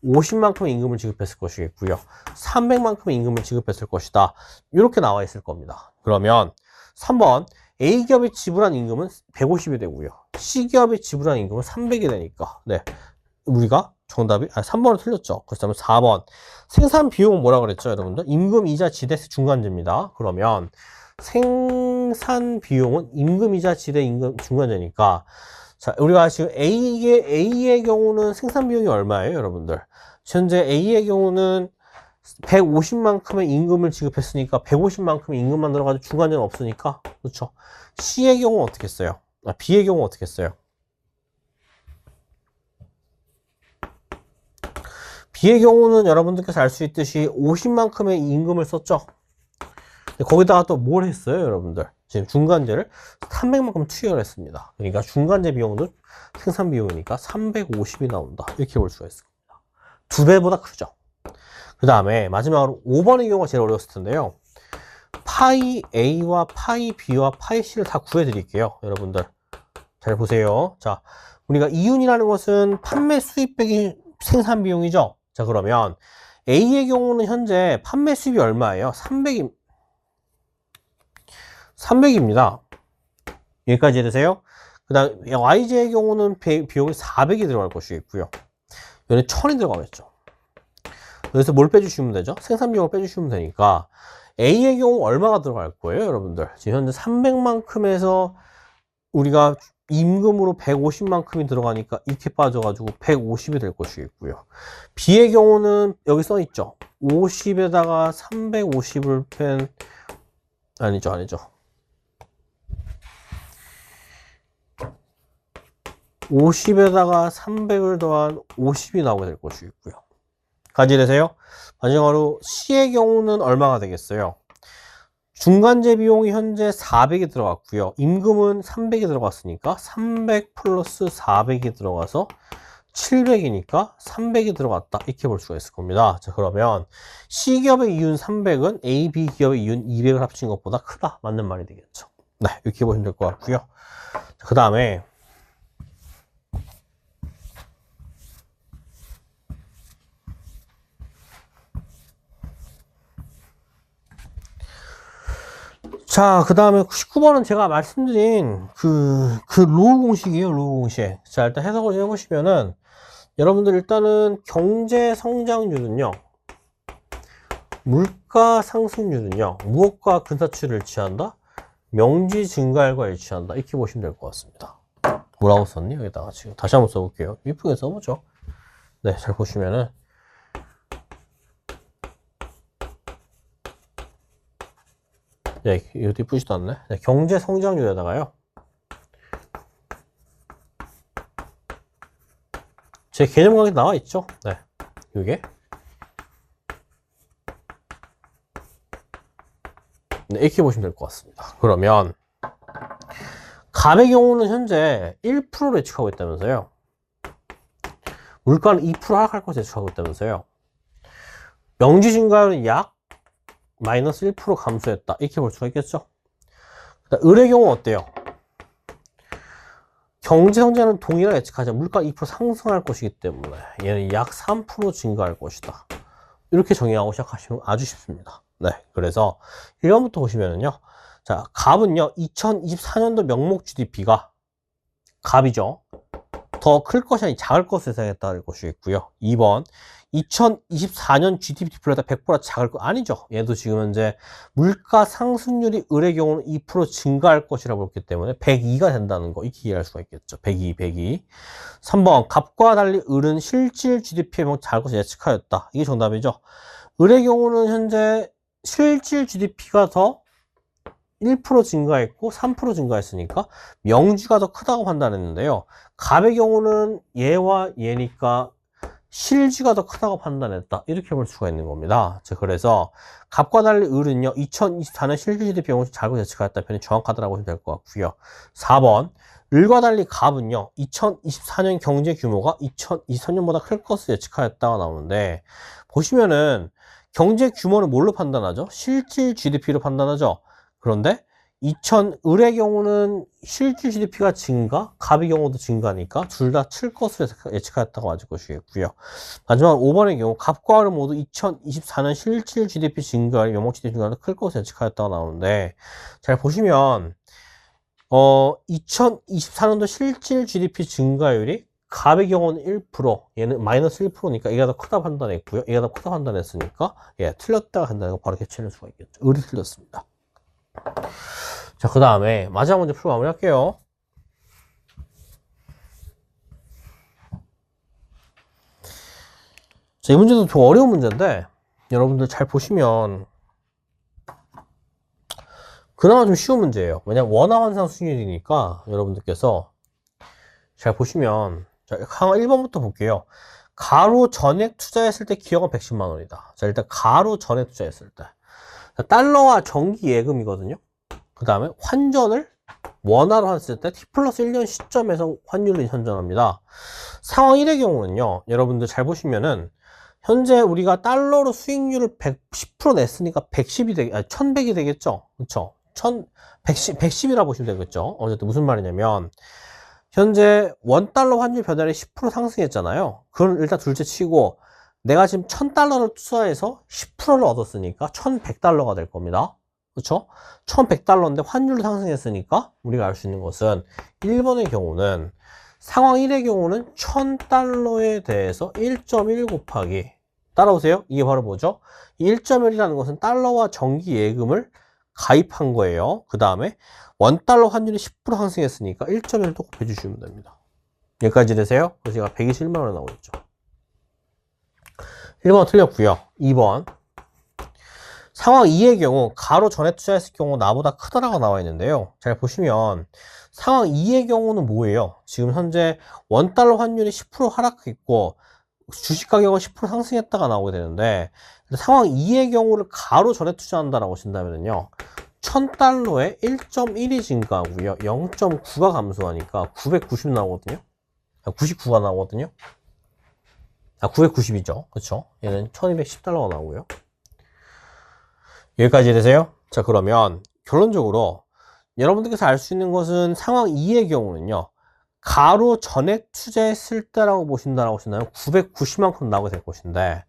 50만큼의 임금을 지급했을 것이겠고요. 300만큼의 임금을 지급했을 것이다. 이렇게 나와 있을 겁니다. 그러면 3번 A기업이 지불한 임금은 150이 되고요. C기업이 지불한 임금은 300이 되니까 네, 우리가 정답이 3번은 틀렸죠. 그렇다면 4번 생산 비용은 뭐라고 그랬죠, 여러분들? 임금, 이자, 지대 중간재입니다. 그러면 생산 비용은 임금, 이자, 지대, 임금 중간재니까 자, 우리가 지금 A의 경우는 생산 비용이 얼마예요, 여러분들? 현재 A의 경우는 150만큼의 임금을 지급했으니까 150만큼의 임금만 들어가지고 중간재는 없으니까 그렇죠. C의 경우는 어떻게 했어요? B의 경우는 어떻게 했어요? B의 경우는 여러분들께서 알 수 있듯이 50만큼의 임금을 썼죠. 거기다가 또 뭘 했어요, 여러분들? 지금 중간재를 300만큼 투여를 했습니다. 그러니까 중간재 비용도 생산 비용이니까 350이 나온다. 이렇게 볼 수가 있습니다. 2배보다 크죠. 그 다음에 마지막으로 5번의 경우가 제일 어려웠을 텐데요. 파이 A와 파이 B와 파이 C를 다 구해드릴게요. 여러분들 잘 보세요. 자, 우리가 이윤이라는 것은 판매 수입 빼기 생산 비용이죠. 자, 그러면 A의 경우는 현재 판매 수입이 얼마예요? 300입니다. 여기까지 해주세요. 그 다음 YJ의 경우는 비용이 400이 들어갈 것이겠고요. 여기는 1000이 들어가겠죠. 여기서 뭘 빼주시면 되죠? 생산 비용을 빼주시면 되니까 A의 경우 얼마가 들어갈 거예요, 여러분들? 지금 현재 300만큼에서 우리가 임금으로 150만큼이 들어가니까 이렇게 빠져가지고 150이 될 것이겠고요. B의 경우는 여기 써있죠. 50에다가 350을 뺀 아니죠. 50에다가 300을 더한 50이 나오게 될 것이고요. 가지되세요? 마지막으로 C의 경우는 얼마가 되겠어요? 중간재 비용이 현재 400이 들어갔고요. 임금은 300이 들어갔으니까 300 플러스 400이 들어가서 700이니까 300이 들어갔다. 이렇게 볼 수가 있을 겁니다. 자, 그러면 C기업의 이윤 300은 A, B 기업의 이윤 200을 합친 것보다 크다. 맞는 말이 되겠죠. 네, 이렇게 보시면 될 것 같고요. 그 다음에 자, 그 다음에 19번은 제가 말씀드린 로우 공식이에요, 로우 공식. 자, 일단 해석을 좀 해보시면은, 여러분들 일단은 경제 성장률은요, 물가 상승률은요, 무엇과 근사치를 일치한다? 명지 증가율과 일치한다. 이렇게 보시면 될 것 같습니다. 뭐라고 썼니? 여기다가 지금 다시 한번 써볼게요. 이쁘게 써보죠. 네, 잘 보시면은, 네, 이것도 이쁘지도 않네. 네, 경제 성장률에다가요. 제 개념 강의 나와 있죠? 네, 이게. 네, 이렇게 보시면 될 것 같습니다. 그러면, 갑의 경우는 현재 1%로 예측하고 있다면서요. 물가는 2% 하락할 것을 예측하고 있다면서요. 명지 증가율은 약 마이너스 1% 감소했다. 이렇게 볼 수가 있겠죠. 을의 경우 어때요? 경제 성장은 동일하게 예측하자. 물가 2% 상승할 것이기 때문에 얘는 약 3% 증가할 것이다. 이렇게 정의하고 시작하시면 아주 쉽습니다. 네, 그래서 1번부터 보시면은요. 자, 갑은요, 2024년도 명목 GDP가 갑이죠. 더 클 것이 아니라 작을 것을 예상했다는 것이 있고요. 2번, 2024년 GDP 디플레이터 100보다 작을 거 아니죠. 얘도 지금 현재 물가 상승률이 을의 경우는 2% 증가할 것이라고 그랬기 때문에 102가 된다는 거 이렇게 이해할 수가 있겠죠. 102. 3번, 갑과 달리 을은 실질 GDP에 작을 것을 예측하였다. 이게 정답이죠. 을의 경우는 현재 실질 GDP가 더 1% 증가했고 3% 증가했으니까 명지가 더 크다고 판단했는데요. 갑의 경우는 얘와 얘니까 실지가 더 크다고 판단했다. 이렇게 볼 수가 있는 겁니다. 자, 그래서 갑과 달리 을은요, 2024년 실질 GDP 영역을 잘고 예측하였다. 편이 정확하다고 보시면 될 것 같고요. 4번, 을과 달리 갑은요, 2024년 경제 규모가 2023년보다 클 것을 예측하였다가 나오는데, 보시면은 경제 규모는 뭘로 판단하죠? 실질 GDP로 판단하죠. 그런데 을의 경우는 실질 GDP가 증가, 갑의 경우도 증가니까 둘 다 7 것으로 예측하였다고 맞을 것이겠고요. 마지막 5번의 경우 갑과 을은 모두 2024년 실질 GDP 증가율, 명목 GDP 증가율도 클 것으로 예측하였다고 나오는데, 잘 보시면 2024년도 실질 GDP 증가율이 갑의 경우는 1%, 얘는 마이너스 1%니까 얘가 더 크다 판단했고요. 얘가 더 크다 판단했으니까 틀렸다가 한다는 거 바로 캐치할 수가 있겠죠. 을이 틀렸습니다. 자, 그 다음에 마지막 문제 풀고 마무리할게요. 자, 이 문제도 좀 어려운 문제인데 여러분들 잘 보시면 그나마 좀 쉬운 문제예요. 왜냐면 원화환상 수익률이니까 여러분들께서 잘 보시면, 자, 항상 1번부터 볼게요. 가로 전액 투자했을 때 기여가 110만 원이다. 자, 일단 가로 전액 투자했을 때. 자, 달러와 정기 예금이거든요. 그 다음에 환전을 원화로 했을 때 T 플러스 1년 시점에서 환율을 현전합니다. 상황 1의 경우는요, 여러분들 잘 보시면은, 현재 우리가 달러로 수익률을 110% 냈으니까 110이 1100이 되겠죠? 그쵸? 110이라 보시면 되겠죠? 어쨌든 무슨 말이냐면, 현재 원달러 환율 변화율이 10% 상승했잖아요. 그건 일단 둘째 치고, 내가 지금 1000달러를 투자해서 10%를 얻었으니까 1100달러가 될 겁니다. 그렇죠? 1100달러인데 환율이 상승했으니까 우리가 알 수 있는 것은 1번의 경우는 상황 1의 경우는 1000달러에 대해서 1.1 곱하기, 따라오세요. 이게 바로 뭐죠? 1.1이라는 것은 달러와 정기 예금을 가입한 거예요. 그 다음에 원달러 환율이 10% 상승했으니까 1.1을 또 곱해주시면 됩니다. 여기까지 되세요? 그래서 제가 121만 원 나오고 있죠. 1번 틀렸고요. 2번, 상황 2의 경우 가로 전에 투자했을 경우 나보다 크다라고 나와 있는데요. 잘 보시면 상황 2의 경우는 뭐예요? 지금 현재 원달러 환율이 10% 하락했고 주식 가격은 10% 상승했다가 나오게 되는데, 상황 2의 경우를 가로 전에 투자한다라고 친다면요. 1000달러에 1.1이 증가하고요. 0.9가 감소하니까 990 나오거든요. 99가 나오거든요. 990이죠. 그쵸? 얘는 1210달러가 나오고요. 여기까지 되세요? 자, 그러면 결론적으로 여러분들께서 알 수 있는 것은 상황 2의 경우는요. 가로 전액 투자했을 때라고 보신다라고 하시나요? 990만큼 나오게 될 것인데,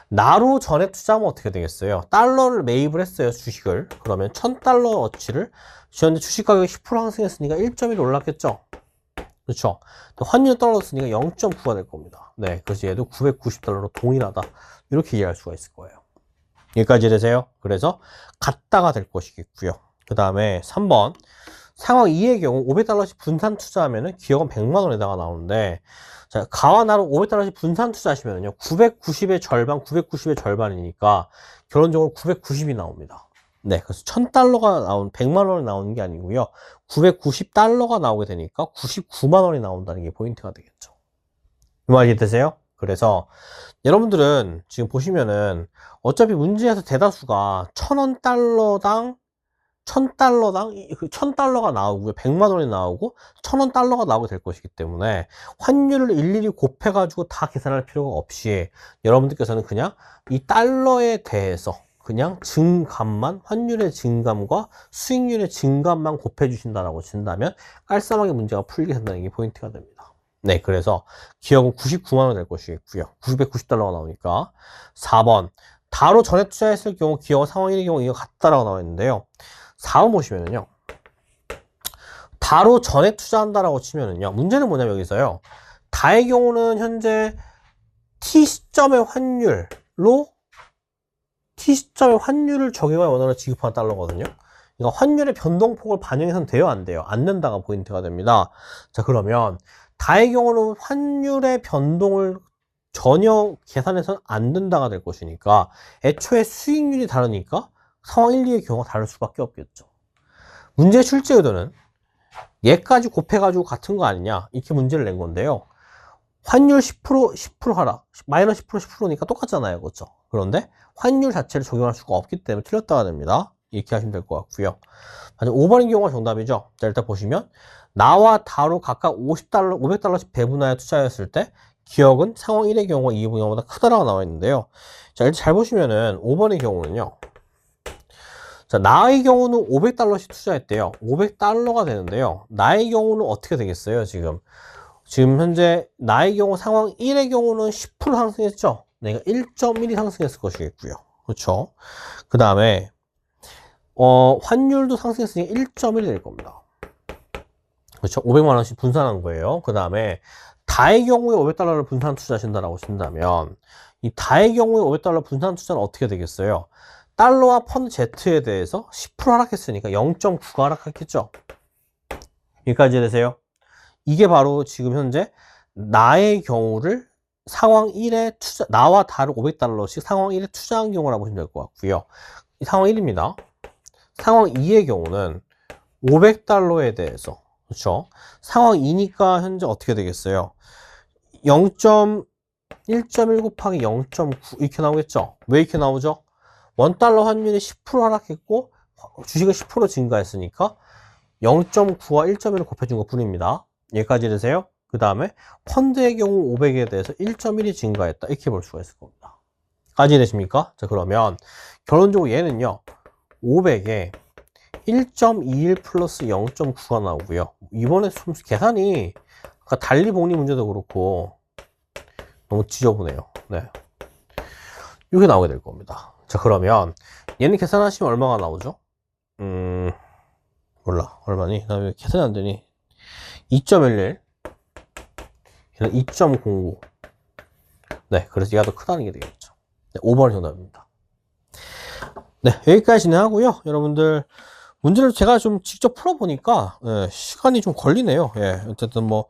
나로 전액 투자하면 어떻게 되겠어요? 달러를 매입을 했어요, 주식을. 그러면 1000달러어치를 현재 주식 가격이 10% 상승했으니까 1.1 올랐겠죠? 그렇죠? 환율이 떨어졌으니까 0.9가 될 겁니다. 네, 그래서 얘도 990달러로 동일하다. 이렇게 이해할 수가 있을 거예요. 여기까지 되세요? 그래서 같다가 될 것이겠고요. 그 다음에 3번. 상황 2의 경우 500달러씩 분산 투자하면은 기업은 100만원에다가 나오는데, 자, 가와 나로 500달러씩 분산 투자하시면은요, 990의 절반, 990의 절반이니까 결론적으로 990이 나옵니다. 네, 그래서 1000달러가 나온, 100만원이 나오는 게 아니고요, 990달러가 나오게 되니까 99만원이 나온다는 게 포인트가 되겠죠. 이 말 이해되세요? 그래서 여러분들은 지금 보시면은 어차피 문제에서 대다수가 1000달러당 1000달러가 나오고요. 100만원이 나오고 1000달러가 나오게 될 것이기 때문에 환율을 일일이 곱해가지고 다 계산할 필요가 없이 여러분들께서는 그냥 이 달러에 대해서 그냥 증감만, 환율의 증감과 수익률의 증감만 곱해 주신다라고 친다면 깔쌈하게 문제가 풀리게 된다는 게 포인트가 됩니다. 네, 그래서 기업은 99만원 될 것이겠고요. 990달러가 나오니까. 4번. 다로 전액 투자했을 경우 기업과 상황 1의 경우 이거 같다라고 나와 있는데요. 4번 보시면은요. 다로 전액 투자한다라고 치면은요. 문제는 뭐냐면 여기서요. 다의 경우는 현재 T 시점의 환율을 적용한 원화로 지급한 달러거든요. 그러니까 환율의 변동폭을 반영해서는 돼요, 안 돼요? 안 된다가 포인트가 됩니다. 자, 그러면 다의 경우는 환율의 변동을 전혀 계산해서는 안 된다가 될 것이니까 애초에 수익률이 다르니까 상황 1, 2의 경우가 다를 수밖에 없겠죠. 문제의 출제 의도는 얘까지 곱해가지고 같은 거 아니냐 이렇게 문제를 낸 건데요. 환율 10% 하락, 마이너스 10%, 10%니까 똑같잖아요. 그렇죠? 그런데 환율 자체를 적용할 수가 없기 때문에 틀렸다가 됩니다. 이렇게 하시면 될 것 같고요. 5번인 경우가 정답이죠. 자, 일단 보시면 나와 다로 각각 500달러씩 배분하여 투자했을 때 기억은 상황 1의 경우가 2의 경우보다 크다라고 나와 있는데요. 자, 일단 잘 보시면은 5번의 경우는요. 자, 나의 경우는 500달러씩 투자했대요. 500달러가 되는데요. 나의 경우는 어떻게 되겠어요, 지금? 지금 현재 나의 경우 상황 1의 경우는 10% 상승했죠? 내가 1.1이 상승했을 것이겠고요. 그렇죠? 그 다음에 환율도 상승했으니까 1.1이 될 겁니다. 그렇죠? 500만 원씩 분산한 거예요. 그 다음에 다의 경우에 500달러를 분산 투자하신다라고 친다면 이 다의 경우에 500달러 분산 투자는 어떻게 되겠어요? 달러와 펀드 Z에 대해서 10% 하락했으니까 0.9가 하락했겠죠? 여기까지 되세요? 이게 바로 지금 현재 나의 경우를 상황 1에 나와 다를 500달러씩 상황 1에 투자한 경우라고 보시면 될 것 같고요. 상황 1입니다. 상황 2의 경우는 500달러에 대해서, 그렇죠? 상황 2니까 현재 어떻게 되겠어요? 1.1 곱하기 0.9 이렇게 나오겠죠? 왜 이렇게 나오죠? 원달러 환율이 10% 하락했고 주식은 10% 증가했으니까 0.9와 1.1을 곱해준 것 뿐입니다. 여기까지 되세요? 그 다음에 펀드의 경우 500에 대해서 1.1이 증가했다. 이렇게 볼 수가 있을 겁니다. 까지 되십니까? 자, 그러면 결론적으로 얘는요. 500에 1.21 플러스 0.9가 나오고요. 이번에 계산이 아까 달리 복리 문제도 그렇고 너무 지저분해요. 네. 이렇게 나오게 될 겁니다. 자, 그러면 얘는 계산하시면 얼마가 나오죠? 몰라. 얼마니? 나 왜 계산이 안 되니? 2.11 얘는 2.09 네, 그래서 얘가 더 크다는 게 되겠죠. 네, 5번이 정답입니다. 네, 여기까지 진행하고요. 여러분들 문제를 제가 좀 직접 풀어보니까 시간이 좀 걸리네요. 예, 어쨌든 뭐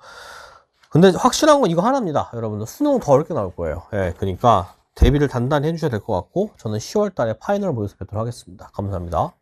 근데 확실한 건 이거 하나입니다. 여러분들 수능은 더 어렵게 나올 거예요. 예, 그러니까 대비를 단단히 해주셔야 될 것 같고 저는 10월 달에 파이널 모의고사 뵙도록 하겠습니다. 감사합니다.